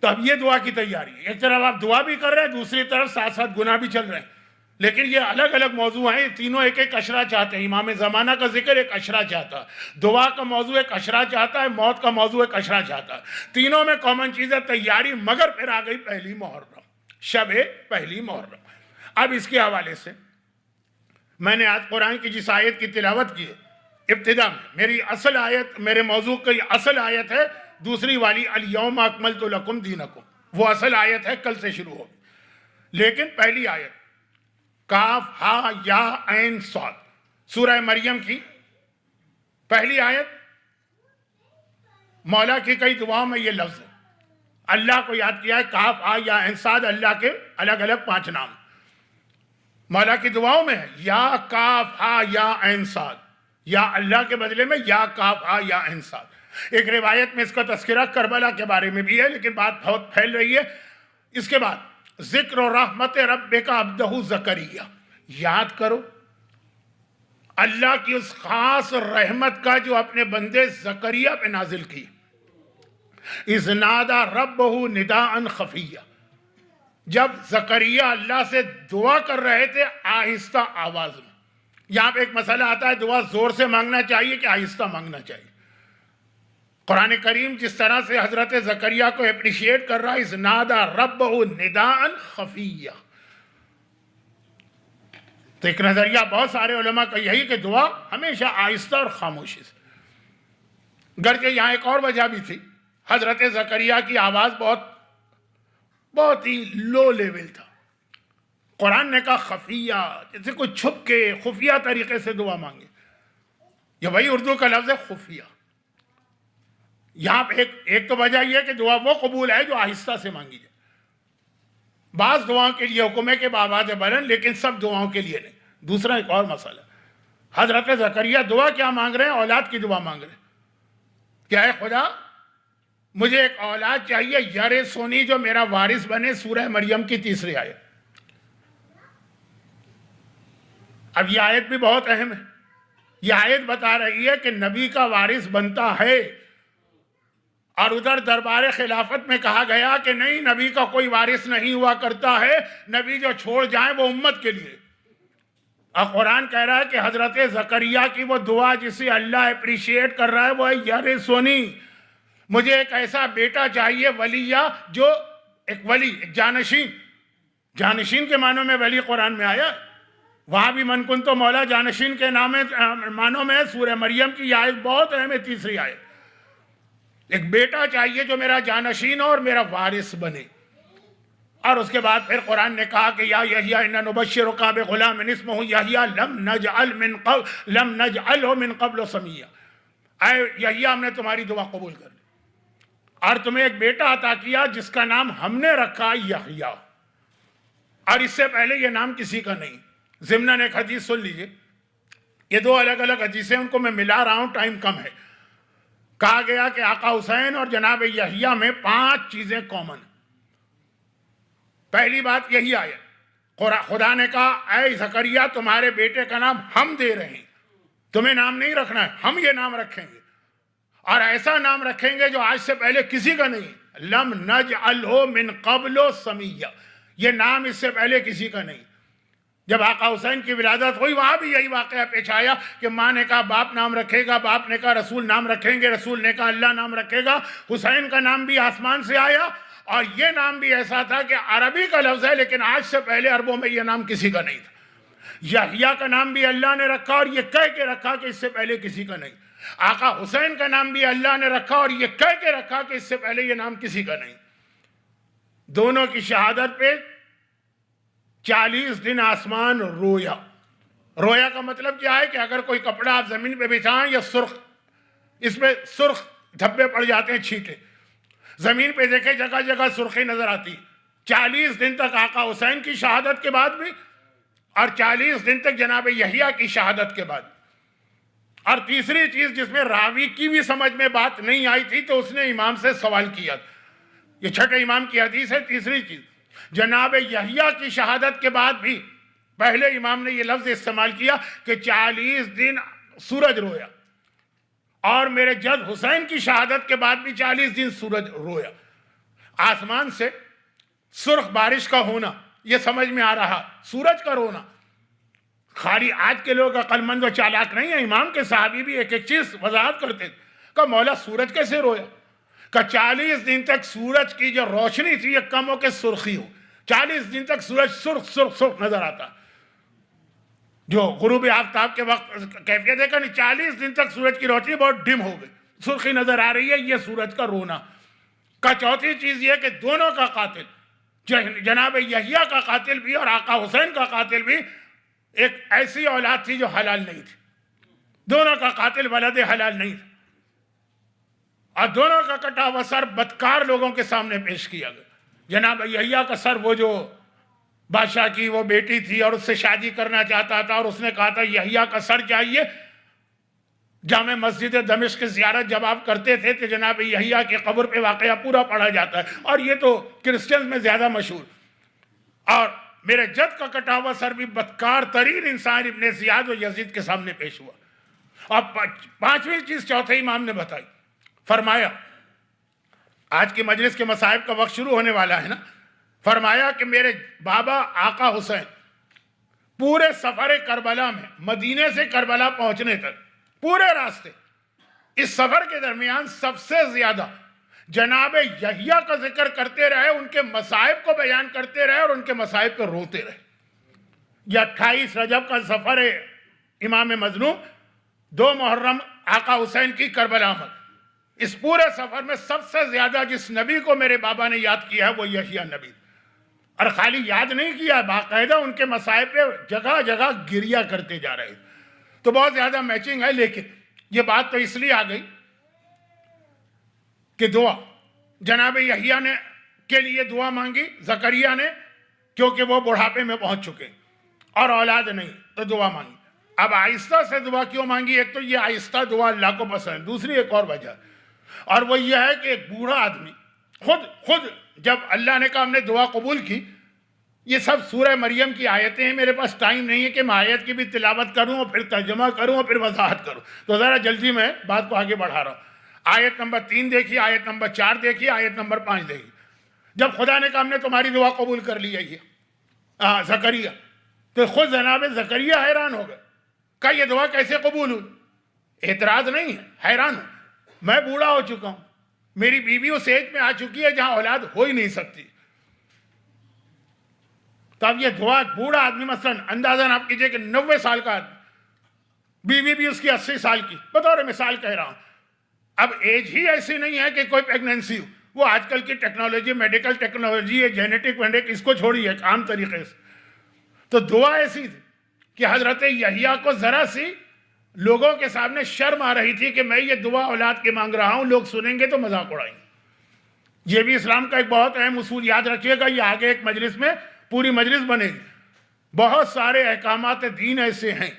Speaker 1: تو اب یہ دعا کی تیاری، ایک طرف آپ دعا بھی کر رہے ہیں، دوسری طرف ساتھ ساتھ گناہ بھی چل رہے ہیں، لیکن یہ الگ الگ موضوع ہیں، تینوں ایک ایک اشرا چاہتے ہیں۔ امام زمانہ کا ذکر ایک اشرا چاہتا ہے، دعا کا موضوع ایک اشرا چاہتا ہے، موت کا موضوع ایک اشرا چاہتا ہے۔ تینوں میں کامن چیز ہے تیاری، مگر پھر آ گئی پہلی محرم، شب پہلی محرم۔ اب اس کے حوالے سے میں نے آج قرآن کی جس آیت کی تلاوت کی ہے، ابتدا میں میری اصل آیت، میرے موضوع کی اصل آیت ہے دوسری والی، الیوم اکملت لکم دینکم، وہ اصل آیت ہے، کل سے شروع ہوگی۔ لیکن پہلی آیت کاف ہا یا عین صاد، سورہ مریم کی پہلی آیت، مولا کی کئی دعاؤں میں یہ لفظ ہے، اللہ کو یاد کیا ہے، کاف ہا یا عین صاد، اللہ کے الگ الگ 5 نام مولا کی دعاؤں میں ہے، یا کاف ہا یا عین صاد، یا اللہ کے بدلے میں یا کاف ہا یا عین صاد۔ ایک روایت میں اس کا تذکرہ کربلا کے بارے میں بھی ہے، لیکن بات بہت پھیل رہی ہے۔ اس کے بعد ذکر و رحمت ربک عبدہ زکریا، یاد کرو اللہ کی اس خاص رحمت کا جو اپنے بندے زکریا پہ نازل کی، اذ نادى ربہ نداء خفیا، جب زکریا اللہ سے دعا کر رہے تھے آہستہ آواز میں۔ یہاں پہ ایک مسئلہ آتا ہے، دعا زور سے مانگنا چاہیے کہ آہستہ مانگنا چاہیے؟ قرآن کریم جس طرح سے حضرت زکریا کو اپریشیٹ کر رہا ہے، اذ نادى ربہ نداء خفیا، تو ایک نظریہ بہت سارے علماء کا یہی کہ دعا ہمیشہ آہستہ اور خاموشی سے، گرچہ یہاں ایک اور وجہ بھی تھی، حضرت زکریا کی آواز بہت ہی لو لیول تھا، قرآن نے کہا خفیہ، جیسے کوئی چھپ کے خفیہ طریقے سے دعا مانگے، یہ وہی اردو کا لفظ ہے خفیہ۔ یہاں پہ ایک تو وجہ یہ ہے کہ دعا وہ قبول ہے جو آہستہ سے مانگی جائے، بعض دعاؤں کے لیے حکم ہے کہ بآواز بلند، لیکن سب دعاؤں کے لیے نہیں۔ دوسرا ایک اور مسئلہ، حضرت زکریا دعا کیا مانگ رہے ہیں؟ اولاد کی دعا مانگ رہے ہیں کہ اے خدا مجھے ایک اولاد چاہیے یرثنی جو میرا وارث بنے، سورہ مریم کی 3 آیت۔ اب یہ آیت بھی بہت اہم ہے۔ یہ آیت بتا رہی ہے کہ نبی کا وارث بنتا ہے، اور ادھر دربار خلافت میں کہا گیا کہ نہیں، نبی کا کوئی وارث نہیں ہوا کرتا ہے، نبی جو چھوڑ جائیں وہ امت کے لیے۔ اور قرآن کہہ رہا ہے کہ حضرت زکریا کی وہ دعا جسے اللہ اپریشیٹ کر رہا ہے وہ ہے یرثنی، مجھے ایک ایسا بیٹا چاہیے ولیہ، جو ایک ولی، ایک جانشین۔ جانشین کے معنوں میں ولی قرآن میں آیا، وہاں بھی من کن تو مولا جانشین کے معنوں میں ہے۔ سورہ مریم کی یہ آیت بہت اہم ہے، 3 آیت۔ ایک بیٹا چاہیے جو میرا جانشین ہو اور میرا وارث بنے۔ اور اس کے بعد پھر قرآن نے کہا کہ یا یحییٰ انا نبشرک بغلام اسمہ یحییٰ لم نجعلہ من قبل سمیہ، اے یحییٰ ہم نے تمہاری دعا قبول کر لی اور تمہیں ایک بیٹا عطا کیا جس کا نام ہم نے رکھا یحییٰ، اور اس سے پہلے یہ نام کسی کا نہیں۔ ضمناً ایک حدیث سن لیجئے، یہ 2 الگ الگ حدیثیں، ان کو میں ملا رہا ہوں، ٹائم کم ہے۔ کہا گیا کہ آقا حسین اور جناب یحییٰ میں 5 چیزیں کامن ہیں۔ پہلی بات یہی آیت، خدا نے کہا اے زکریا تمہارے بیٹے کا نام ہم دے رہے ہیں، تمہیں نام نہیں رکھنا ہے، ہم یہ نام رکھیں گے، اور ایسا نام رکھیں گے جو آج سے پہلے کسی کا نہیں۔ لم نجعلہ من قبل سمیہ، یہ نام اس سے پہلے کسی کا نہیں۔ جب آقا حسین کی ولادت ہوئی وہاں بھی یہی واقعہ پیش آیا کہ ماں نے کہا باپ نام رکھے گا، باپ نے کہا رسول نام رکھیں گے، رسول نے کہا اللہ نام رکھے گا۔ حسین کا نام بھی آسمان سے آیا، اور یہ نام بھی ایسا تھا کہ عربی کا لفظ ہے لیکن آج سے پہلے عربوں میں یہ نام کسی کا نہیں تھا۔ یحییٰ کا نام بھی اللہ نے رکھا اور یہ کہہ کے رکھا کہ اس سے پہلے کسی کا نہیں۔ آقا حسین کا نام بھی اللہ نے رکھا اور یہ کہہ کے رکھا کہ اس سے پہلے یہ نام کسی کا نہیں۔ دونوں کی شہادت پہ 40 دن آسمان رویا۔ رویا کا مطلب کیا ہے کہ اگر کوئی کپڑا آپ زمین پہ بچھائیں یا سرخ، اس پہ سرخ دھبے پڑ جاتے ہیں، چھینٹے، زمین پہ دیکھیں جگہ جگہ سرخی نظر آتی۔ 40 دن تک آقا حسین کی شہادت کے بعد بھی، اور 40 دن تک جناب یحییٰ کی شہادت کے بعد۔ اور تیسری چیز جس میں راوی کی بھی سمجھ میں بات نہیں آئی تھی تو اس نے امام سے سوال کیا، یہ چھٹے امام کی حدیث ہے۔ تیسری چیز، جناب یحییٰ کی شہادت کے بعد بھی پہلے امام نے یہ لفظ استعمال کیا کہ 40 دن سورج رویا، اور میرے جد حسین کی شہادت کے بعد بھی 40 دن سورج رویا۔ آسمان سے سرخ بارش کا ہونا یہ سمجھ میں آ رہا، سورج کا رونا۔ خالی آج کے لوگ عقل مند و چالاک نہیں ہیں، امام کے صحابی بھی ایک ایک چیز وضاحت کرتے تھے کہ مولا سورج کیسے رویا؟ کہ 40 دن تک سورج کی جو روشنی تھی یہ کم ہو کے سرخی ہو، 40 دن تک سورج سرخ سرخ سرخ نظر آتا۔ جو غروب آفتاب کے وقت کیفیت ہے کہ 40 دن تک سورج کی روشنی بہت ڈم ہو گئی، سرخی نظر آ رہی ہے، یہ سورج کا رونا کا۔ چوتھی چیز یہ کہ دونوں کا قاتل، جناب یحییٰ کا قاتل بھی اور آقا حسین کا قاتل بھی، ایک ایسی اولاد تھی جو حلال نہیں تھی، دونوں کا قاتل ولد حلال نہیں تھا، اور دونوں کا کٹا ہوا سر بدکار لوگوں کے سامنے پیش کیا گیا۔ جناب یحییٰ کا سر وہ جو بادشاہ کی وہ بیٹی تھی اور اس سے شادی کرنا چاہتا تھا، اور اس نے کہا تھا یحییٰ کا سر چاہیے۔ جامع مسجد دمشق کی زیارت جب آپ کرتے تھے تو جناب یحییٰ کی قبر پہ واقعہ پورا پڑھا جاتا ہے، اور یہ تو کرسچنز میں زیادہ مشہور۔ اور میرے جد کا کٹا ہوا سر بھی بدکار ترین انسان ابن زیاد و یزید کے سامنے پیش ہوا۔ اور 5ویں چیز چوتھے امام نے بتائی، فرمایا آج کی مجلس کے مصائب کا وقت شروع ہونے والا ہے نا، فرمایا کہ میرے بابا آقا حسین پورے سفر کربلا میں، مدینے سے کربلا پہنچنے تک پورے راستے، اس سفر کے درمیان سب سے زیادہ جناب یحییٰ کا ذکر کرتے رہے، ان کے مصائب کو بیان کرتے رہے اور ان کے مصائب پہ روتے رہے۔ یہ 28 رجب کا سفر ہے امام مظلوم، 2 محرم آقا حسین کی کربلا آمد۔ اس پورے سفر میں سب سے زیادہ جس نبی کو میرے بابا نے یاد کیا ہے وہ یحییٰ نبی، اور خالی یاد نہیں کیا، باقاعدہ ان کے مصائب پہ جگہ جگہ گریہ کرتے جا رہے۔ تو بہت زیادہ میچنگ ہے، لیکن یہ بات تو اس لیے آ گئی کہ دعا جناب یحییٰ نے کے لیے دعا مانگی زکریا نے، کیونکہ وہ بڑھاپے میں پہنچ چکے اور اولاد نہیں، تو دعا مانگی۔ اب آہستہ سے دعا کیوں مانگی؟ ایک تو یہ آہستہ دعا اللہ کو پسند، دوسری ایک اور وجہ اور وہ یہ ہے کہ ایک بوڑھا آدمی خود جب اللہ نے کہا ہم نے دعا قبول کی، یہ سب سورہ مریم کی آیتیں ہیں، میرے پاس ٹائم نہیں ہے کہ میں آیت کی بھی تلاوت کروں اور پھر ترجمہ کروں اور پھر وضاحت کروں، تو ذرا جلدی میں بات کو آگے بڑھا رہا ہوں۔ آیت نمبر 3 دیکھیے، آیت نمبر 4 دیکھیے، آیت نمبر 5 دیکھیے۔ جب خدا نے کہا ہم نے تمہاری دعا قبول کر لی ہے یہ زکریا، تو خود جناب زکریا حیران ہو گئے، کہا یہ دعا کیسے قبول ہوئی؟ اعتراض نہیں ہے، حیران ہوں، میں بوڑھا ہو چکا ہوں، میری بیوی اس ایج میں آ چکی ہے جہاں اولاد ہو ہی نہیں سکتی، تو اب یہ دعا بوڑھا آدمی مثلاً اندازاً آپ کیجئے کہ 90 سال کا آدمی، بیوی بھی اس کی 80 سال کی، بطور مثال کہہ رہا ہوں، اب ایج ہی ایسی نہیں ہے کہ کوئی پیگننسی ہو، وہ آج کل کی ٹیکنالوجی، میڈیکل ٹیکنالوجی ہے، جینیٹک وینڈک، اس کو چھوڑی ہے عام طریقے سے، تو دعا ایسی تھی کہ حضرت یحییٰ کو ذرا سی لوگوں کے سامنے شرم آ رہی تھی کہ میں یہ دعا اولاد کے مانگ رہا ہوں، لوگ سنیں گے تو مذاق اڑائیں گے۔ یہ بھی اسلام کا ایک بہت اہم اصول یاد رکھیے گا، یہ آگے ایک مجلس میں پوری مجلس بنے گی۔ بہت سارے احکامات دین ایسے ہیں،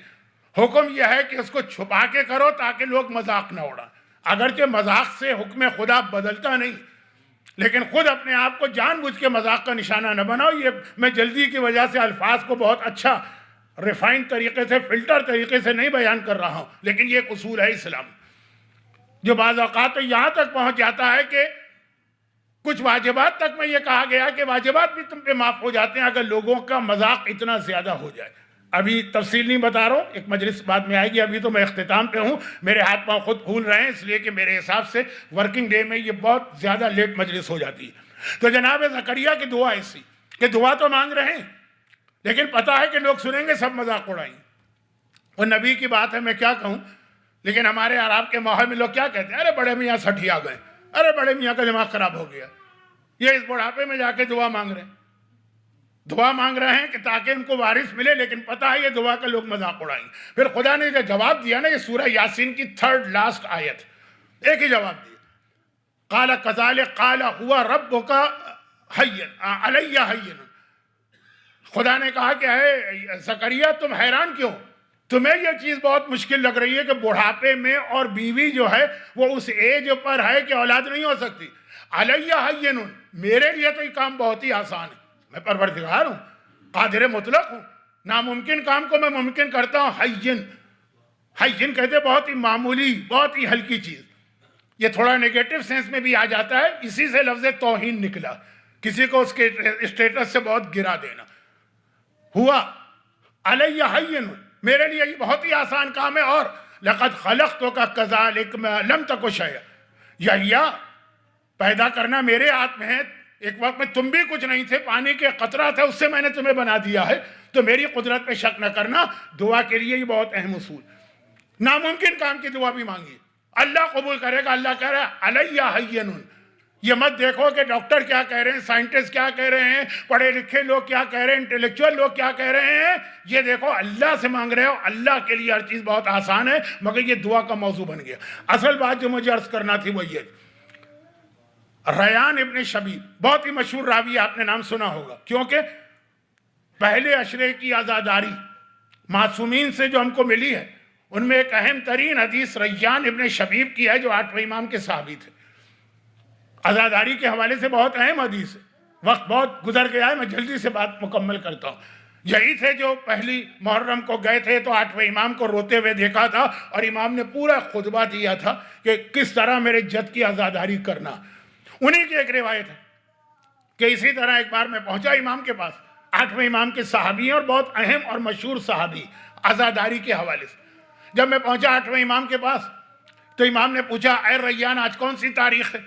Speaker 1: حکم یہ ہے کہ اس کو چھپا کے کرو تاکہ لوگ مذاق نہ اڑائیں، اگرچہ مذاق سے حکم خدا بدلتا نہیں، لیکن خود اپنے آپ کو جان بوجھ کے مذاق کا نشانہ نہ بناؤ۔ یہ میں جلدی کی وجہ سے الفاظ کو بہت اچھا ریفائن طریقے سے، فلٹر طریقے سے نہیں بیان کر رہا ہوں، لیکن یہ ایک اصول ہے اسلام، جو بعض اوقات یہاں تک پہنچ جاتا ہے کہ کچھ واجبات تک میں یہ کہا گیا کہ واجبات بھی تم پہ معاف ہو جاتے ہیں اگر لوگوں کا مذاق اتنا زیادہ ہو جائے۔ ابھی تفصیل نہیں بتا رہا ہوں، ایک مجلس بعد میں آئے گی، ابھی تو میں اختتام پہ ہوں، میرے ہاتھ پاؤں خود پھول رہے ہیں، اس لیے کہ میرے حساب سے ورکنگ ڈے میں یہ بہت زیادہ لیٹ مجلس ہو جاتی ہے۔ تو جناب زکریا کی دعا ایسی کہ دعا تو مانگ رہے ہیں لیکن پتا ہے کہ لوگ سنیں گے، سب مذاق اڑائیں گے، اور نبی کی بات ہے میں کیا کہوں، لیکن ہمارے عرب کے ماحول میں لوگ کیا کہتے ہیں، ارے بڑے میاں سٹھیا گئے، ارے بڑے میاں کا دماغ خراب ہو گیا، یہ اس بڑھاپے میں جا کے دعا مانگ رہے ہیں، دعا مانگ رہے ہیں کہ تاکہ ان کو وارث ملے، لیکن پتہ ہے یہ دعا کا لوگ مذاق اڑائیں گے۔ پھر خدا نے جو جواب دیا نا، یہ سورہ یاسین کی 3rd لاسٹ آیت، ایک ہی جواب دیا، قال کذالک قال هو ربک حین علی حین۔ خدا نے کہا کہ اے زکریا تم حیران کیوں، تمہیں یہ چیز بہت مشکل لگ رہی ہے کہ بڑھاپے میں اور بیوی جو ہے وہ اس ایج پر ہے کہ اولاد نہیں ہو سکتی، علی حین، میرے لیے تو یہ کام بہت ہی آسان ہے، میں پروردگار ہوں، قادر مطلق ہوں، ناممکن کام کو میں ممکن کرتا ہوں۔ حین کہتے بہت ہی معمولی، بہت ہی ہلکی چیز، یہ تھوڑا نیگیٹو سینس میں بھی آ جاتا ہے، اسی سے لفظ توہین نکلا، کسی کو اس کے اسٹیٹس سے بہت گرا دینا۔ ہوا علی حین، میرے لیے یہ بہت ہی آسان کام ہے، اور لقد خلقتک کذالک لم تک شیئا، یحییٰ پیدا کرنا میرے ہاتھ میں ہے، ایک وقت میں تم بھی کچھ نہیں تھے، پانی کے قطرہ تھا، اس سے میں نے تمہیں بنا دیا ہے، تو میری قدرت پہ شک نہ کرنا۔ دعا کے لیے یہ بہت اہم اصول، ناممکن کام کی دعا بھی مانگی، اللہ قبول کرے گا۔ اللہ کہہ رہا ہے علی حین، یہ مت دیکھو کہ ڈاکٹر کیا کہہ رہے ہیں، سائنٹسٹ کیا کہہ رہے ہیں، پڑھے لکھے لوگ کیا کہہ رہے ہیں، انٹلیکچوئل لوگ کیا کہہ رہے ہیں، یہ دیکھو اللہ سے مانگ رہے ہو، اللہ کے لیے ہر چیز بہت آسان ہے، مگر یہ دعا کا موضوع بن گیا۔ اصل بات جو مجھے عرض کرنا تھی وہ یہ، ریان ابن شبیب بہت ہی مشہور راوی، آپ نے نام سنا ہوگا، کیونکہ پہلے عشرے کی عزاداری معصومین سے جو ہم کو ملی ہے، ان میں ایک اہم ترین حدیث ریان ابن شبیب کی ہے، جو 8ویں امام کے صحابی تھے۔ عزاداری کے حوالے سے بہت اہم حدیث ہے، وقت بہت گزر گیا ہے، میں جلدی سے بات مکمل کرتا ہوں۔ یہی تھے جو پہلی محرم کو گئے تھے تو 8ویں امام کو روتے ہوئے دیکھا تھا، اور امام نے پورا خطبہ دیا تھا کہ کس طرح میرے جد کی عزاداری کرنا۔ انہی کی ایک روایت ہے کہ اسی طرح ایک بار میں پہنچا امام کے پاس، 8ویں امام کے صحابی ہیں اور بہت اہم اور مشہور صحابی عزاداری کے حوالے سے۔ جب میں پہنچا 8ویں امام کے پاس تو امام نے پوچھا اے ریان آج کون سی تاریخ ہے؟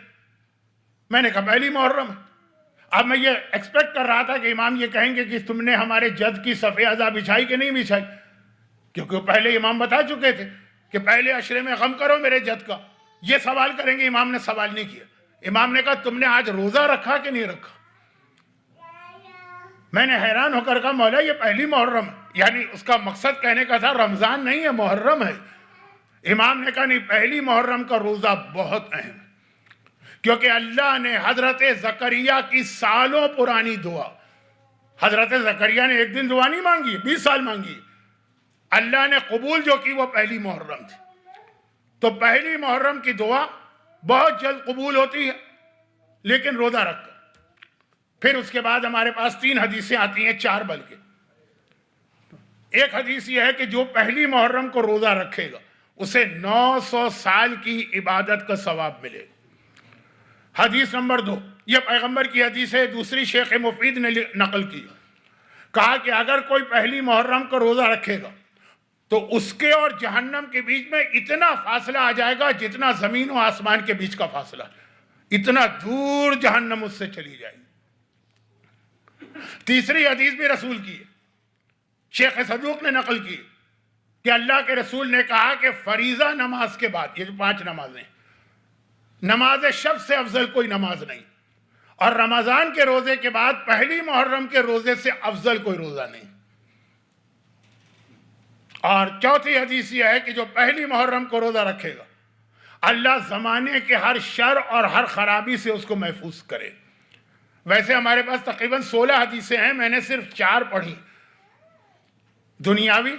Speaker 1: میں نے کہا پہلی محرم۔ اب میں یہ ایکسپیکٹ کر رہا تھا کہ امام یہ کہیں گے کہ تم نے ہمارے جد کی صفِ عزا بچھائی کہ نہیں بچھائی، کیونکہ پہلے امام بتا چکے تھے کہ پہلے عشرے میں غم کرو میرے جد کا، یہ سوال کریں گے۔ امام نے سوال نہیں کیا، امام نے کہا تم نے آج روزہ رکھا کہ نہیں رکھا؟ میں نے حیران ہو کر کہا مولا یہ پہلی محرم ہے، یعنی اس کا مقصد کہنے کا تھا رمضان نہیں ہے، محرم ہے۔ امام نے کہا نہیں، پہلی محرم کا روزہ بہت اہم ہے، کیونکہ اللہ نے حضرت زکریا کی سالوں پرانی دعا، حضرت زکریا نے ایک دن دعا نہیں مانگی، 20 سال مانگی، اللہ نے قبول جو کی وہ پہلی محرم تھی۔ تو پہلی محرم کی دعا بہت جلد قبول ہوتی ہے لیکن روزہ رکھ کر. پھر اس کے بعد ہمارے پاس 3 حدیثیں آتی ہیں، 4 بلکہ. ایک حدیث یہ ہے کہ جو پہلی محرم کو روزہ رکھے گا اسے 900 سال کی عبادت کا ثواب ملے گا. حدیث نمبر 2، یہ پیغمبر کی حدیث ہے، دوسری شیخ مفید نے نقل کی. کہا کہ اگر کوئی پہلی محرم کو روزہ رکھے گا تو اس کے اور جہنم کے بیچ میں اتنا فاصلہ آ جائے گا جتنا زمین و آسمان کے بیچ کا فاصلہ. اتنا دور جہنم اس سے چلی جائے گی. تیسری حدیث بھی رسول کی ہے، شیخ صدوق نے نقل کی کہ اللہ کے رسول نے کہا کہ فریضہ نماز کے بعد، یہ جو 5 نمازیں، نماز شب سے افضل کوئی نماز نہیں، اور رمضان کے روزے کے بعد پہلی محرم کے روزے سے افضل کوئی روزہ نہیں. اور چوتھی حدیث یہ ہے کہ جو پہلی محرم کو روزہ رکھے گا اللہ زمانے کے ہر شر اور ہر خرابی سے اس کو محفوظ کرے. ویسے ہمارے پاس تقریباً 16 حدیثیں ہیں، میں نے صرف 4 پڑھی. دنیاوی،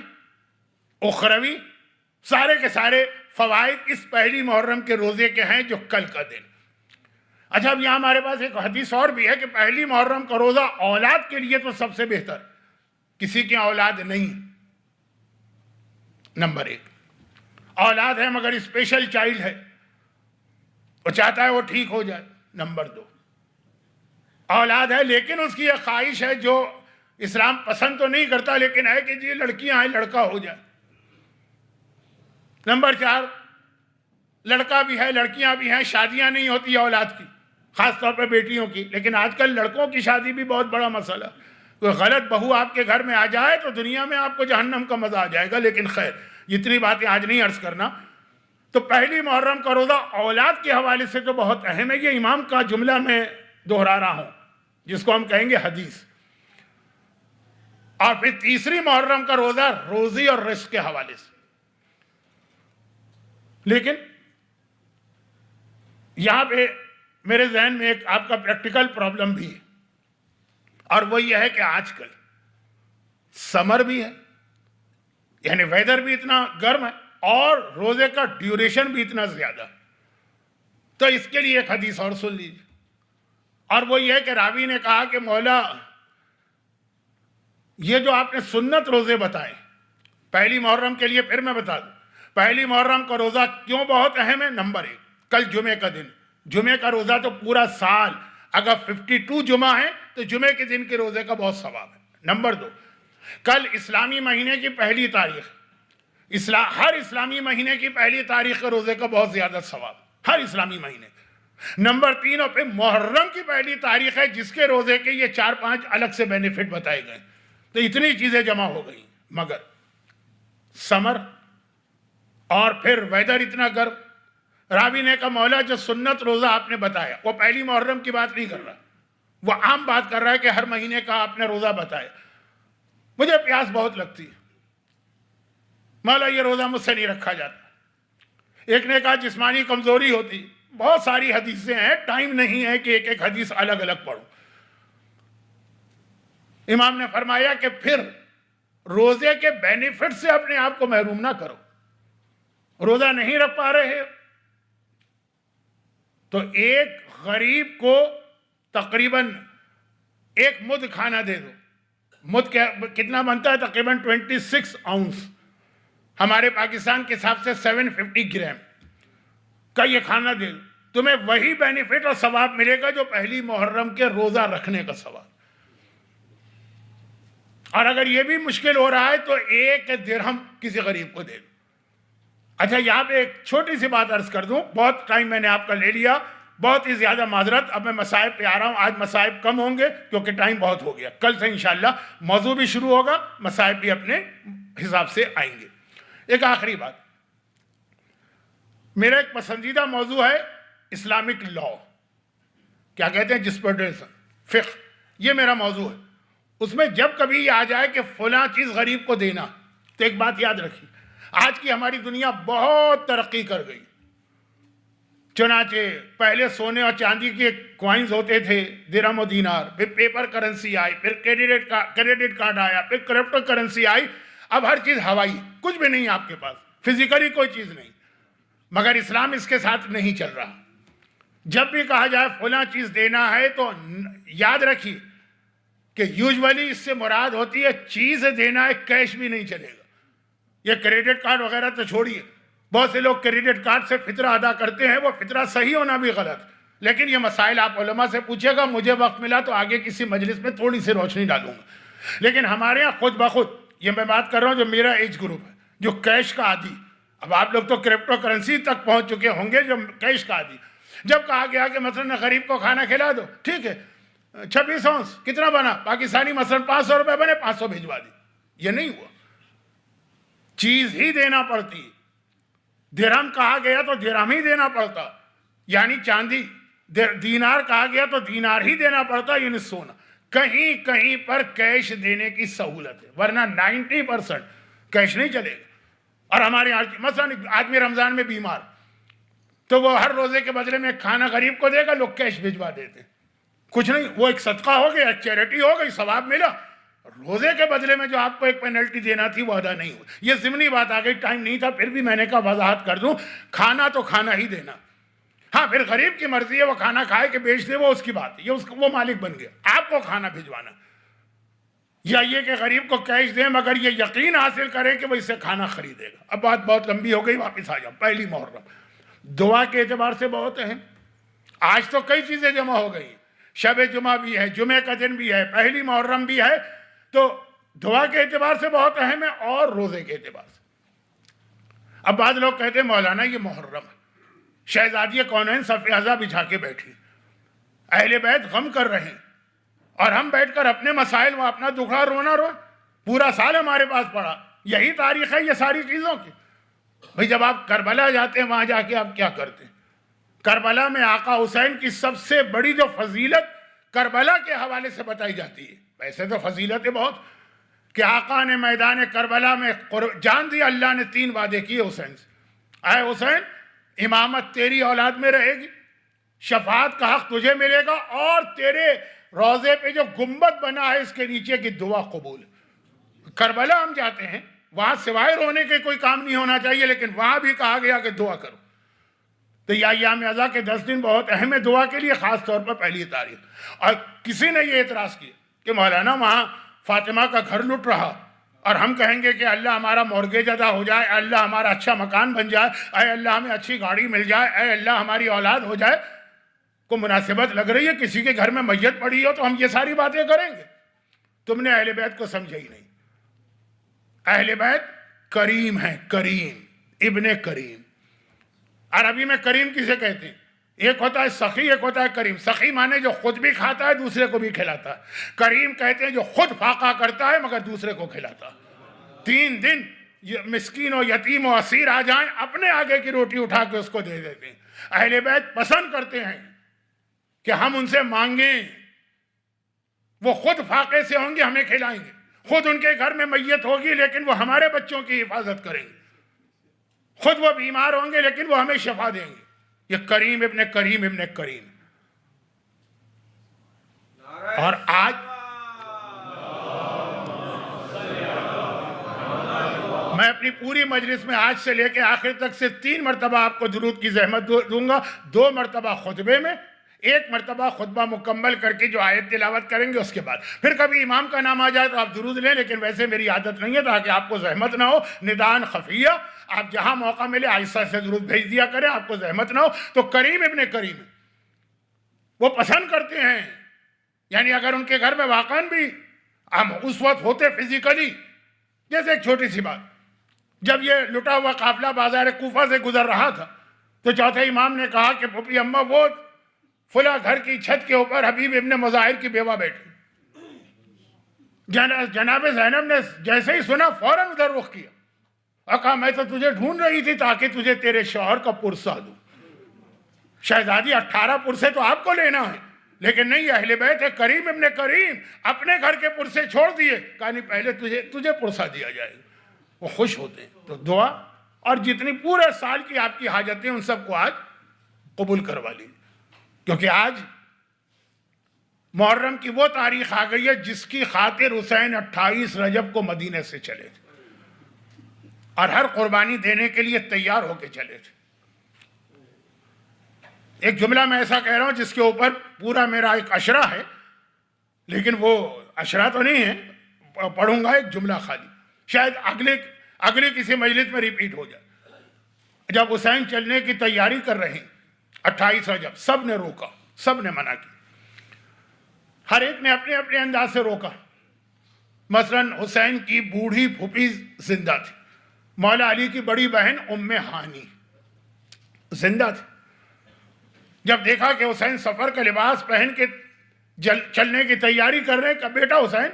Speaker 1: اخروی، سارے کے سارے فوائد اس پہلی محرم کے روزے کے ہیں جو کل کا دن. اچھا، اب یہاں ہمارے پاس ایک حدیث اور بھی ہے کہ پہلی محرم کا روزہ اولاد کے لیے تو سب سے بہتر. کسی کی اولاد نہیں، نمبر 1. اولاد ہے مگر اسپیشل چائلڈ ہے، وہ چاہتا ہے وہ ٹھیک ہو جائے. نمبر 2، اولاد ہے لیکن اس کی یہ خواہش ہے جو اسلام پسند تو نہیں کرتا لیکن ہے کہ جی لڑکیاں ہیں لڑکا ہو جائے. نمبر 4، لڑکا بھی ہے لڑکیاں بھی ہیں، شادیاں نہیں ہوتی اولاد کی، خاص طور پہ بیٹیوں کی. لیکن آج کل لڑکوں کی شادی بھی بہت بڑا مسئلہ. کوئی غلط بہو آپ کے گھر میں آ جائے تو دنیا میں آپ کو جہنم کا مزہ آ جائے گا. لیکن خیر، اتنی باتیں آج نہیں عرض کرنا. تو پہلی محرم کا روزہ اولاد کے حوالے سے تو بہت اہم ہے. یہ امام کا جملہ میں دہرا رہا ہوں جس کو ہم کہیں گے حدیث. اور پھر تیسری محرم کا روزہ روزی اور رزق کے حوالے سے. لیکن یہاں پہ میرے ذہن میں ایک آپ کا پریکٹیکل پرابلم بھی ہے، اور وہ یہ ہے کہ آج کل سمر بھی ہے، یعنی ویدر بھی اتنا گرم ہے اور روزے کا ڈیوریشن بھی اتنا زیادہ. تو اس کے لیے ایک حدیث اور سن لیجیے، اور وہ یہ ہے کہ راوی نے کہا کہ مولا یہ جو آپ نے سنت روزے بتائے پہلی محرم کے لیے، پھر میں بتا دوں پہلی محرم کا روزہ کیوں بہت اہم ہے. نمبر 1، کل جمعے کا دن، جمعے کا روزہ تو پورا سال اگر 52 جمعہ ہے تو جمعے کے دن کے روزے کا بہت ثواب ہے. نمبر 2، کل اسلامی مہینے کی پہلی تاریخ، ہر اسلامی مہینے کی پہلی تاریخ کے روزے کا بہت زیادہ ثواب ہر اسلامی مہینے. نمبر 3، اور پھر محرم کی پہلی تاریخ ہے جس کے روزے کے یہ 4-5 الگ سے بینیفٹ بتائے گئے. تو اتنی چیزیں جمع ہو گئی، مگر سمر اور پھر ویدر اتنا گرم. راوی نے کہا مولا جو سنت روزہ آپ نے بتایا وہ پہلی محرم کی بات نہیں کر رہا، وہ عام بات کر رہا ہے کہ ہر مہینے کا آپ نے روزہ بتایا. مجھے پیاس بہت لگتی ہے مولا یہ روزہ مجھ سے نہیں رکھا جاتا. ایک نے کہا جسمانی کمزوری ہوتی. بہت ساری حدیثیں ہیں، ٹائم نہیں ہے کہ ایک ایک حدیث الگ الگ پڑھوں. امام نے فرمایا کہ پھر روزے کے بینیفٹ سے اپنے آپ کو محروم نہ کرو. روزہ نہیں رکھ پا رہے تو ایک غریب کو تقریباً 1 مد کھانا دے دو. مد کتنا بنتا ہے؟ تقریباً 26 اونس، ہمارے پاکستان کے حساب سے 750 گرام کا یہ کھانا دے دو. تمہیں وہی بینیفٹ اور ثواب ملے گا جو پہلی محرم کے روزہ رکھنے کا ثواب. اور اگر یہ بھی مشکل ہو رہا ہے تو 1 درہم کسی غریب کو دے دو. اچھا، یہاں پہ ایک چھوٹی سی بات عرض کر دوں، بہت ٹائم میں نے آپ کا لے لیا، بہت ہی زیادہ معذرت. اب میں مصائب پہ آ رہا ہوں. آج مصائب کم ہوں گے کیونکہ ٹائم بہت ہو گیا. کل سے انشاءاللہ موضوع بھی شروع ہوگا، مصائب بھی اپنے حساب سے آئیں گے. ایک آخری بات، میرا ایک پسندیدہ موضوع ہے اسلامک لا، کیا کہتے ہیں جسپرڈیشن، فقہ. یہ میرا موضوع ہے. اس میں جب کبھی یہ آ جائے کہ فلاں چیز غریب کو دینا، تو ایک بات یاد رکھیے، آج کی ہماری دنیا بہت ترقی کر گئی. چنانچہ پہلے سونے اور چاندی کے کوائنز ہوتے تھے، درہم و دینار، پھر پیپر کرنسی آئی، پھر کریڈٹ کارڈ آیا، پھر کرپٹو کرنسی آئی. اب ہر چیز ہوائی، کچھ بھی نہیں آپ کے پاس، فزیکلی کوئی چیز نہیں. مگر اسلام اس کے ساتھ نہیں چل رہا. جب بھی کہا جائے فلاں چیز دینا ہے تو یاد رکھیے کہ یوزولی اس سے مراد ہوتی ہے چیز دینا ہے، کیش بھی نہیں چلے گا. یہ کریڈٹ کارڈ وغیرہ تو چھوڑیے، بہت سے لوگ کریڈٹ کارڈ سے فطرہ ادا کرتے ہیں، وہ فطرہ صحیح ہونا بھی غلط، لیکن یہ مسائل آپ علماء سے پوچھے گا، مجھے وقت ملا تو آگے کسی مجلس میں تھوڑی سی روشنی ڈالوں گا. لیکن ہمارے ہاں خود بخود، یہ میں بات کر رہا ہوں جو میرا ایج گروپ ہے، جو کیش کا عادی، اب آپ لوگ تو کرپٹو کرنسی تک پہنچ چکے ہوں گے، جو کیش کا عادی، جب کہا گیا کہ مثلا غریب کو کھانا کھلا دو، ٹھیک ہے 26 اونس کتنا بنا پاکستانی، مثلا 500 روپے بنے، 500 بھیجوا دی. یہ نہیں ہوا، چیز ہی دینا پڑتی. درہم کہا گیا تو درہم ہی دینا پڑتا، یعنی چاندی. دینار کہا گیا تو دینار ہی دینا پڑتا، یعنی سونا. کہیں کہیں پر کیش دینے کی سہولت ہے، ورنہ 90% کیش نہیں چلے گا. اور ہمارے یہاں مثلا آدمی رمضان میں بیمار، تو وہ ہر روزے کے بدلے میں کھانا غریب کو دے گا، لوگ کیش بھجوا دیتے. کچھ نہیں، وہ ایک صدقہ ہو گیا، چیریٹی ہو گئی، ثواب ملا. روزے کے بدلے میں جو آپ کو ایک پینلٹی دینا تھی وہ ادا نہیں ہوئی. یہ ضمنی بات آ گئی، ٹائم نہیں تھا، پھر بھی میں نے کہا وضاحت کر دوں. کھانا تو کھانا ہی دینا. ہاں پھر غریب کی مرضی ہے، وہ کھانا کھائے کہ بیچ دے، وہ اس کی بات ہے، یہ وہ مالک بن گیا. آپ کو کھانا بھجوانا، یا یہ کہ غریب کو کیش دیں مگر یہ یقین حاصل کرے کہ وہ اس سے کھانا خریدے گا. اب بات بہت لمبی ہو گئی، واپس آ جاؤ. پہلی محرم دعا کے اعتبار سے بہت اہم. آج تو کئی چیزیں جمع ہو گئی، شب جمعہ بھی ہے، جمعہ کا دن بھی ہے، پہلی محرم بھی ہے، تو دعا کے اعتبار سے بہت اہم ہے اور روزے کے اعتبار سے. اب بعض لوگ کہتے ہیں مولانا یہ محرم ہے، شہزادی کونین صف اعضا بچھا کے بیٹھی، اہل بیت غم کر رہے ہیں، اور ہم بیٹھ کر اپنے مسائل و اپنا دکھا رونا رو. پورا سال ہمارے پاس پڑا، یہی تاریخ ہے یہ ساری چیزوں کی. بھئی جب آپ کربلا جاتے ہیں، وہاں جا کے آپ کیا کرتے ہیں؟ کربلا میں آقا حسین کی سب سے بڑی جو فضیلت کربلا کے حوالے سے بتائی جاتی ہے، ویسے تو فضیلتیں بہت، کہ آقا نے میدان کربلا میں جان دی، اللہ نے 3 وعدے کیے حسین سے. اے حسین، امامت تیری اولاد میں رہے گی، شفاعت کا حق تجھے ملے گا، اور تیرے روضے پہ جو گنبد بنا ہے اس کے نیچے کی دعا قبول. کربلا ہم جاتے ہیں، وہاں سوائے رونے کے کوئی کام نہیں ہونا چاہیے، لیکن وہاں بھی کہا گیا کہ دعا کرو. تو یہ ایام اعضا کے 10 دن بہت اہم ہے دعا کے لیے، خاص طور پر پہلی تاریخ. اور کسی نے یہ اعتراض کیا کہ مولانا وہاں فاطمہ کا گھر لٹ رہا، اور ہم کہیں گے کہ اللہ ہمارا مورگیج ادا ہو جائے، اللہ ہمارا اچھا مکان بن جائے، اے اللہ ہمیں اچھی گاڑی مل جائے، اے اللہ ہماری اولاد ہو جائے. کو مناسبت لگ رہی ہے؟ کسی کے گھر میں میت پڑی ہو تو ہم یہ ساری باتیں کریں گے؟ تم نے اہل بیت کو سمجھا ہی نہیں. اہل بیت کریم ہیں، کریم، ابن کریم. عربی میں کریم کسے کہتے ہیں؟ ایک ہوتا ہے سخی، ایک ہوتا ہے کریم. سخی مانے جو خود بھی کھاتا ہے دوسرے کو بھی کھلاتا ہے. کریم کہتے ہیں جو خود فاقہ کرتا ہے مگر دوسرے کو کھلاتا ہے. 3 دن مسکین و یتیم و اسیر آ جائیں، اپنے آگے کی روٹی اٹھا کے اس کو دے دیتے ہیں. اہل بیت پسند کرتے ہیں کہ ہم ان سے مانگیں، وہ خود فاقے سے ہوں گے، ہمیں کھلائیں گے. خود ان کے گھر میں میت ہوگی لیکن وہ ہمارے بچوں کی حفاظت کریں گے. خود وہ بیمار ہوں گے لیکن وہ ہمیں شفا دیں گے. یہ کریم ابن کریم ابن کریم. اور آج میں اپنی پوری مجلس میں آج سے لے کے آخر تک سے 3 مرتبہ آپ کو درود کی زحمت دوں گا. 2 مرتبہ خطبے میں، 1 مرتبہ خطبہ مکمل کر کے جو آیت تلاوت کریں گے اس کے بعد. پھر کبھی امام کا نام آ جائے تو آپ درود لیں، لیکن ویسے میری عادت نہیں ہے تاکہ آپ کو زحمت نہ ہو. ندان خفیہ، آپ جہاں موقع ملے آہستہ سے درود بھیج دیا کریں، آپ کو زحمت نہ ہو. تو کریم ابن کریم وہ پسند کرتے ہیں، یعنی اگر ان کے گھر میں واقعاً بھی ہم اس وقت ہوتے فزیکلی. جیسے ایک چھوٹی سی بات، جب یہ لٹا ہوا قافلہ بازار کوفہ سے گزر رہا تھا تو چوتھے امام نے کہا کہ پھوپھی اماں وہ فلاں گھر کی چھت کے اوپر حبیب ابن مظاہر کی بیوہ بیٹھی. جناب زینب نے جیسے ہی سنا فوراً ادھر رخ کیا اور کہا میں تو تجھے ڈھونڈ رہی تھی تاکہ تجھے تیرے شوہر کا پرسہ دوں. شہزادی 18 پرسے تو آپ کو لینا ہے، لیکن نہیں، اہل بیت ہے کریم ابن کریم، اپنے گھر کے پرسے چھوڑ دیے، کہا نہیں پہلے تجھے پرسہ دیا جائے گا. وہ خوش ہوتے ہیں. تو دعا اور جتنی پورے سال کی آپ کی حاجتیں ان سب کو آج قبول کروا لیجیے، کیونکہ آج محرم کی وہ تاریخ آ گئی ہے جس کی خاطر حسین 28 رجب کو مدینے سے چلے تھے اور ہر قربانی دینے کے لیے تیار ہو کے چلے تھے. ایک جملہ میں ایسا کہہ رہا ہوں جس کے اوپر پورا میرا ایک اشرہ ہے، لیکن وہ اشرہ تو نہیں ہے، پڑھوں گا ایک جملہ خالی، شاید اگلے کسی مجلس میں ریپیٹ ہو جائے۔ جب حسین چلنے کی تیاری کر رہے ہیں 28 رجب، سب نے روکا، سب نے منع کی، ہر ایک نے اپنے اپنے انداز سے روکا۔ مثلا حسین کی بوڑھی پھوپھی زندہ تھی، مولا علی کی بڑی بہن ام ہانی زندہ تھی۔ جب دیکھا کہ حسین سفر کا لباس پہن کے چلنے کی تیاری کر رہے ہیں، کہ بیٹا حسین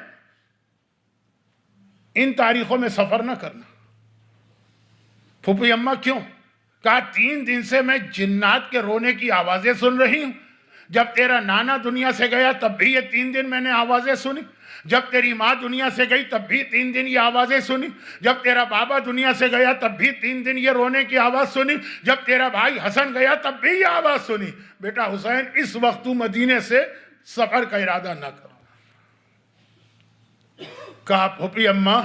Speaker 1: ان تاریخوں میں سفر نہ کرنا۔ پھوپھی اماں کیوں؟ کہا 3 دن سے میں جنات کے رونے کی آوازیں سن رہی ہوں، جب تیرا نانا دنیا سے گیا تب بھی یہ 3 دن میں نے آوازیں سنی، جب تیری ماں دنیا سے گئی تب بھی 3 دن یہ آوازیں سنی، جب تیرا بابا دنیا سے گیا تب بھی 3 دن یہ رونے کی آواز سنی، جب تیرا بھائی حسن گیا تب بھی یہ آواز سنی۔ بیٹا حسین اس وقت تو مدینے سے سفر کا ارادہ نہ کر۔ کہا پھوپھی اماں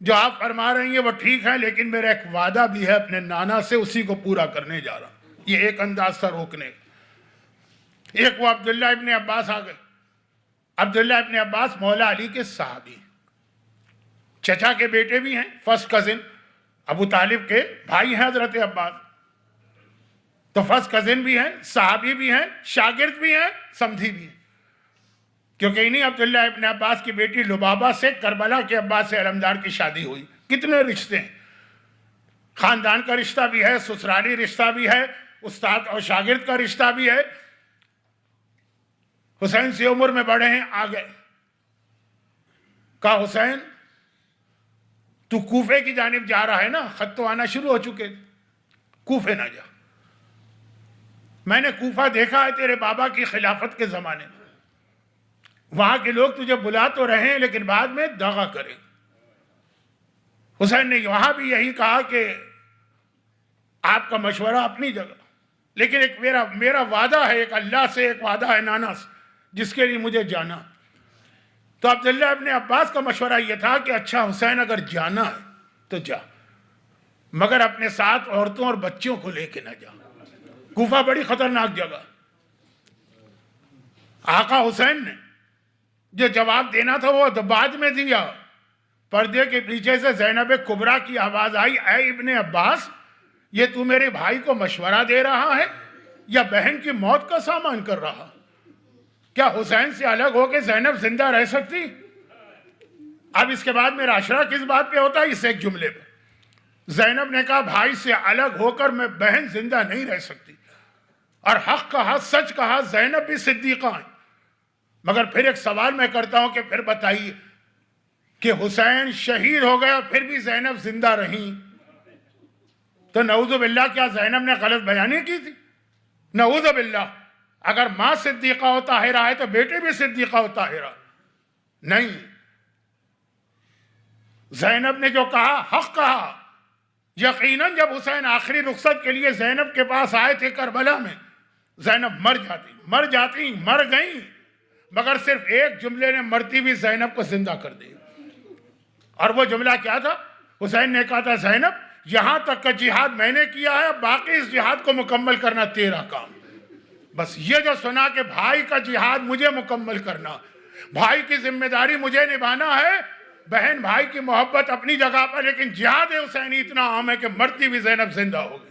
Speaker 1: جو آپ فرما رہی ہیں وہ ٹھیک ہے، لیکن میرا ایک وعدہ بھی ہے اپنے نانا سے، اسی کو پورا کرنے جا رہا ہوں۔ یہ ایک انداز تھا روکنے کا۔ ایک وہ عبداللہ ابن عباس آ گئے۔ عبداللہ ابن عباس مولا علی کے صحابی، چچا کے بیٹے بھی ہیں، فرسٹ کزن، ابو طالب کے بھائی ہیں حضرت عباس، تو فرسٹ کزن بھی ہیں، صحابی بھی ہیں، شاگرد بھی ہیں، سمدھی بھی ہیں، کیونکہ انہیں عبداللہ ابن عباس کی بیٹی لبابہ سے کربلا کے عباس سے علمدار کی شادی ہوئی۔ کتنے رشتے ہیں، خاندان کا رشتہ بھی ہے، سسرالی رشتہ بھی ہے، استاد اور شاگرد کا رشتہ بھی ہے۔ حسین سے عمر میں بڑے ہیں، آ گئے۔ کہا حسین تو کوفے کی جانب جا رہا ہے نا، خط تو آنا شروع ہو چکے، کوفے نہ جا۔ میں نے کوفہ دیکھا ہے تیرے بابا کی خلافت کے زمانے میں، وہاں کے لوگ تجھے بلا تو رہے ہیں لیکن بعد میں دغا کریں۔ حسین نے وہاں بھی یہی کہا کہ آپ کا مشورہ اپنی جگہ، لیکن ایک میرا وعدہ ہے، ایک اللہ سے ایک وعدہ ہے نانا سے، جس کے لیے مجھے جانا۔ تو عبداللہ ابن عباس کا مشورہ یہ تھا کہ اچھا حسین اگر جانا ہے تو جا، مگر اپنے ساتھ عورتوں اور بچوں کو لے کے نہ جا، کوفہ بڑی خطرناک جگہ۔ آقا حسین نے جو جواب دینا تھا وہ بعد میں دیا۔ پردے کے پیچھے سے زینب کبریٰ کی آواز آئی، اے ابن عباس یہ تو میرے بھائی کو مشورہ دے رہا ہے یا بہن کی موت کا سامان کر رہا؟ کیا حسین سے الگ ہو کے زینب زندہ رہ سکتی؟ اب اس کے بعد میرا اشرہ کس بات پہ ہوتا ہے؟ اس ایک جملے پہ۔ زینب نے کہا بھائی سے الگ ہو کر میں بہن زندہ نہیں رہ سکتی، اور حق کہا، سچ کہا، زینب بھی صدیقہ ہیں۔ مگر پھر ایک سوال میں کرتا ہوں کہ پھر بتائیے کہ حسین شہید ہو گیا پھر بھی زینب زندہ رہیں، تو نعوذ باللہ کیا زینب نے غلط بیانی کی تھی؟ نعوذ باللہ، اگر ماں صدیقہ و طاہرہ ہے تو بیٹے بھی صدیقہ و طاہرہ نہیں۔ زینب نے جو کہا حق کہا۔ یقیناً جب حسین آخری رخصت کے لیے زینب کے پاس آئے تھے کربلا میں، زینب مر گئیں، مگر صرف ایک جملے نے مرتی بھی زینب کو زندہ کر دیا۔ اور وہ جملہ کیا تھا؟ حسین نے کہا تھا زینب یہاں تک کا جہاد میں نے کیا ہے، باقی اس جہاد کو مکمل کرنا تیرا کام۔ بس یہ جو سنا کہ بھائی کا جہاد مجھے مکمل کرنا، بھائی کی ذمہ داری مجھے نبھانا ہے، بہن بھائی کی محبت اپنی جگہ پر، لیکن جہاد حسینی اتنا عام ہے کہ مرتی بھی زینب زندہ ہوگی۔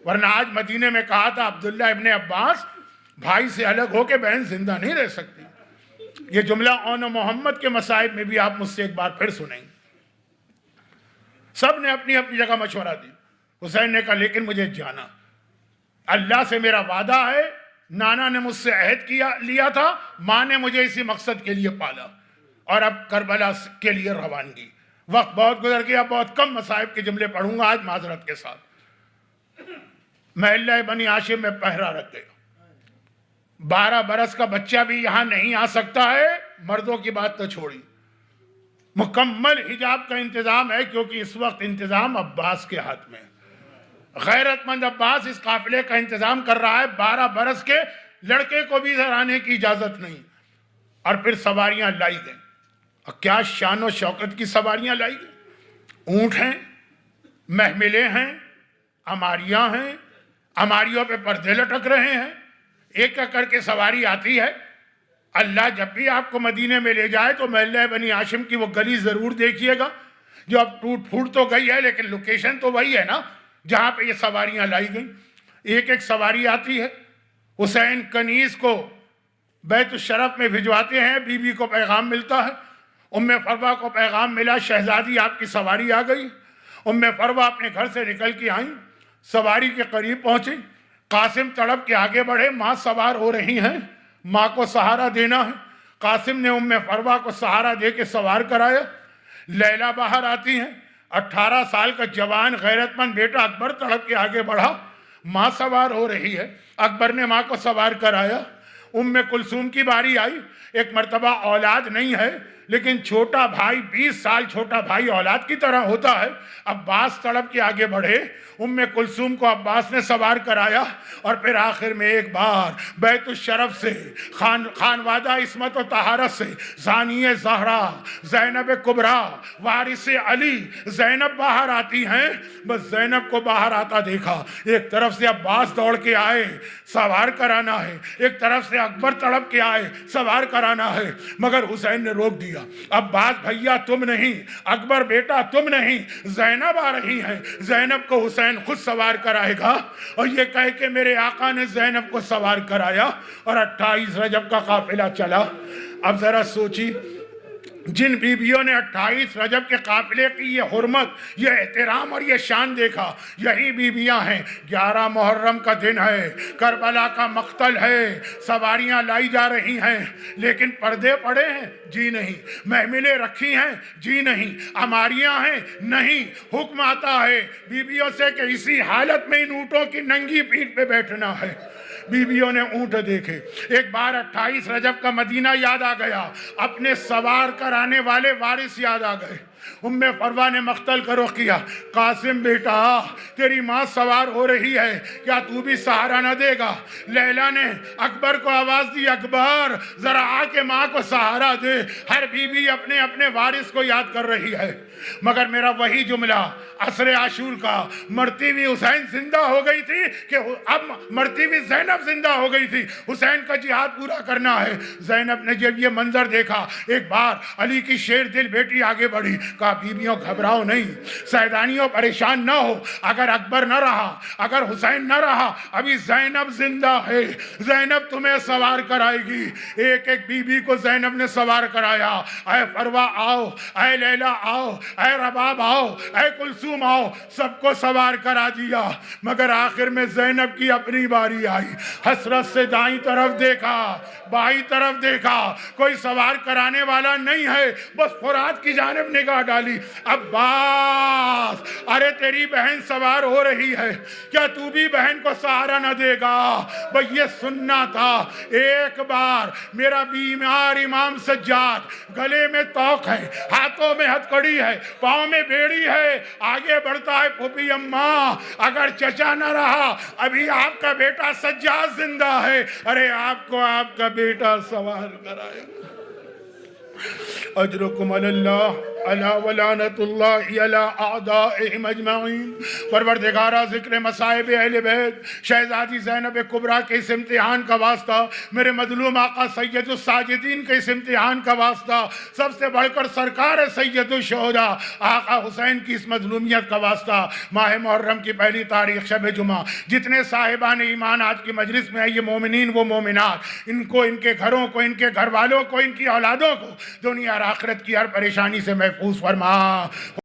Speaker 1: ورنہ آج مدینے میں کہا تھا عبداللہ ابن عباس بھائی سے الگ ہو کے بہن زندہ نہیں رہ سکتی۔ یہ جملہ اون محمد کے مصائب میں بھی آپ مجھ سے ایک بار پھر سنیں۔ سب نے اپنی اپنی جگہ مشورہ دی۔ حسین نے کہا لیکن مجھے جانا، اللہ سے میرا وعدہ ہے، نانا نے مجھ سے عہد لیا تھا، ماں نے مجھے اسی مقصد کے لیے پالا، اور اب کربلا کے لیے روانگی۔ وقت بہت گزر گیا، بہت کم مصائب کے جملے پڑھوں گا آج معذرت کے ساتھ۔ محلہ بنی ہاشم میں پہرا رکھ گیا، 12 برس کا بچہ بھی یہاں نہیں آ سکتا ہے، مردوں کی بات تو چھوڑی۔ مکمل حجاب کا انتظام ہے کیونکہ اس وقت انتظام عباس کے ہاتھ میں ہے۔ غیرت مند عباس اس قافلے کا انتظام کر رہا ہے، 12 برس کے لڑکے کو بھی ادھر آنے کی اجازت نہیں۔ اور پھر سواریاں لائی گئیں، اور کیا شان و شوکت کی سواریاں لائی گئیں۔ اونٹ ہیں، محملیں ہیں، اماریاں ہیں، ہماریوں پہ پردے لٹک رہے ہیں، ایک ایک کر کے سواری آتی ہے۔ اللہ جب بھی آپ کو مدینے میں لے جائے تو محلہ بنی ہاشم کی وہ گلی ضرور دیکھیے گا، جو اب ٹوٹ پھوٹ تو گئی ہے لیکن لوکیشن تو وہی ہے نا جہاں پہ یہ سواریاں لائی گئیں۔ ایک ایک سواری آتی ہے، حسین کنیز کو بیت الشرف میں بھجواتے ہیں، بی بی کو پیغام ملتا ہے، ام فروہ کو پیغام ملا شہزادی آپ کی سواری آ گئی۔ ام فروہ اپنے گھر سے نکل کے آئیں، سواری کے قریب پہنچیں، قاسم تڑپ کے آگے بڑھے، ماں سوار ہو رہی ہیں، ماں کو سہارا دینا ہے۔ قاسم نے ام فروہ کو سہارا دے کے سوار کرایا۔ لیلا باہر آتی ہیں، 18 سال کا جوان غیرت مند بیٹا اکبر تڑپ کے آگے بڑھا، ماں سوار ہو رہی ہے، اکبر نے ماں کو سوار کرایا۔ ام کلثوم کی باری آئی، ایک مرتبہ اولاد نہیں ہے لیکن چھوٹا بھائی 20 سال چھوٹا بھائی اولاد کی طرح ہوتا ہے، عباس تڑپ کے آگے بڑھے، ام کلثوم کو عباس نے سوار کرایا، اور پھر آخر میں ایک بار بیت الشرف سے خانوادہ عصمت و طہارت سے ثانیہ زہرا زینب کبریٰ وارث علی زینب باہر آتی ہیں۔ بس زینب کو باہر آتا دیکھا، ایک طرف سے عباس دوڑ کے آئے سوار کرانا ہے، ایک طرف سے اکبر تڑپ کے آئے سوار کرانا ہے، مگر حسین نے روک دیا۔ عباس بھیا تم نہیں، اکبر بیٹا تم نہیں، زینب آ رہی ہے، زینب کو حسین خود سوار کرائے گا۔ اور یہ کہہ کہ میرے آقا نے زینب کو سوار کرایا اور 28 رجب کا قافلہ چلا۔ اب ذرا سوچی، جن بیویوں نے 28 رجب کے قافلے کی یہ حرمت، یہ احترام اور یہ شان دیکھا، یہی بیویاں ہیں۔ 11 محرم کا دن ہے، کربلا کا مقتل ہے، سواریاں لائی جا رہی ہیں، لیکن پردے پڑے ہیں؟ جی نہیں۔ محملیں رکھی ہیں؟ جی نہیں۔ عماریاں ہیں؟ نہیں۔ حکم آتا ہے بیویوں سے کہ اسی حالت میں ان اونٹوں کی ننگی پیٹھ پہ بیٹھنا ہے۔ بیویوں نے اونٹ دیکھے۔ ایک بار 28 رجب کا مدینہ یاد آ گیا، اپنے سوار کرانے والے وارث یاد آ گئے۔ ام فروہ نے مقتل کا رخ کیا، قاسم بیٹا تیری ماں سوار ہو رہی ہے، کیا تو بھی سہارا نہ دے گا؟ لیلا نے اکبر کو آواز دی، اکبر ذرا آ کے ماں کو سہارا دے۔ ہر بیوی اپنے اپنے وارث کو یاد کر رہی ہے، مگر میرا وہی جملہ عصر عاشور کا، مرتی ہوئی حسین زندہ ہو گئی تھی کہ اب مرتی ہوئی زینب زندہ ہو گئی تھی، حسین کا جہاد پورا کرنا ہے۔ زینب نے جب یہ منظر دیکھا، ایک بار علی کی شیر دل بیٹی آگے بڑھی، کہا بیویوں گھبراؤ نہیں، سیدانیوں پریشان نہ ہو، اگر اکبر نہ رہا، اگر حسین نہ رہا، ابھی زینب زندہ ہے، زینب تمہیں سوار کرائے گی۔ ایک ایک بیوی کو زینب نے سوار کرایا، اے فروہ آؤ، اے لیلا آؤ، اے رباب آؤ، اے کلثوم آؤ، سب کو سوار کرا دیا، مگر آخر میں زینب کی اپنی باری آئی۔ حسرت سے دائیں طرف دیکھا، بائیں طرف دیکھا، کوئی سوار کرانے والا نہیں ہے، بس فرات کی جانب نگاہ ڈالی، عباس ارے تیری بہن سوار ہو رہی ہے، کیا تو بھی بہن کو سہارا نہ دے گا؟ بھئی یہ سننا تھا۔ ایک بار میرا بیمار امام سجاد گلے میں توق ہے، ہاتھوں میں ہتھکڑی ہے، پاؤں میں بیڑی ہے، آگے بڑھتا ہے، پھوپھی اماں اگر چچا نہ رہا، ابھی آپ کا بیٹا سجاد زندہ ہے، ارے آپ کو آپ کا بیٹا سوار کرائے گا۔ اجرکم علی اللہ علی ولعنت اللہ علی اعدائہم اجمعین۔ پروردگارہ ذکر مصائب اہل بیت شہزادی زینب کبریٰ کے اس امتحان کا واسطہ، میرے مظلوم آقا سید الساجدین کے اس امتحان کا واسطہ، سب سے بڑھ کر سرکار سید الشہداء آقا حسین کی اس مظلومیت کا واسطہ، ماہ محرم کی پہلی تاریخ شب جمعہ جتنے صاحبان ایمان آج کی مجلس میں ہیں، یہ مومنین و مومنات، ان کو، ان کے گھروں کو، ان کے گھر والوں کو، ان کی اولادوں کو دنیا اور آخرت کی ہر پریشانی سے محفوظ فرما۔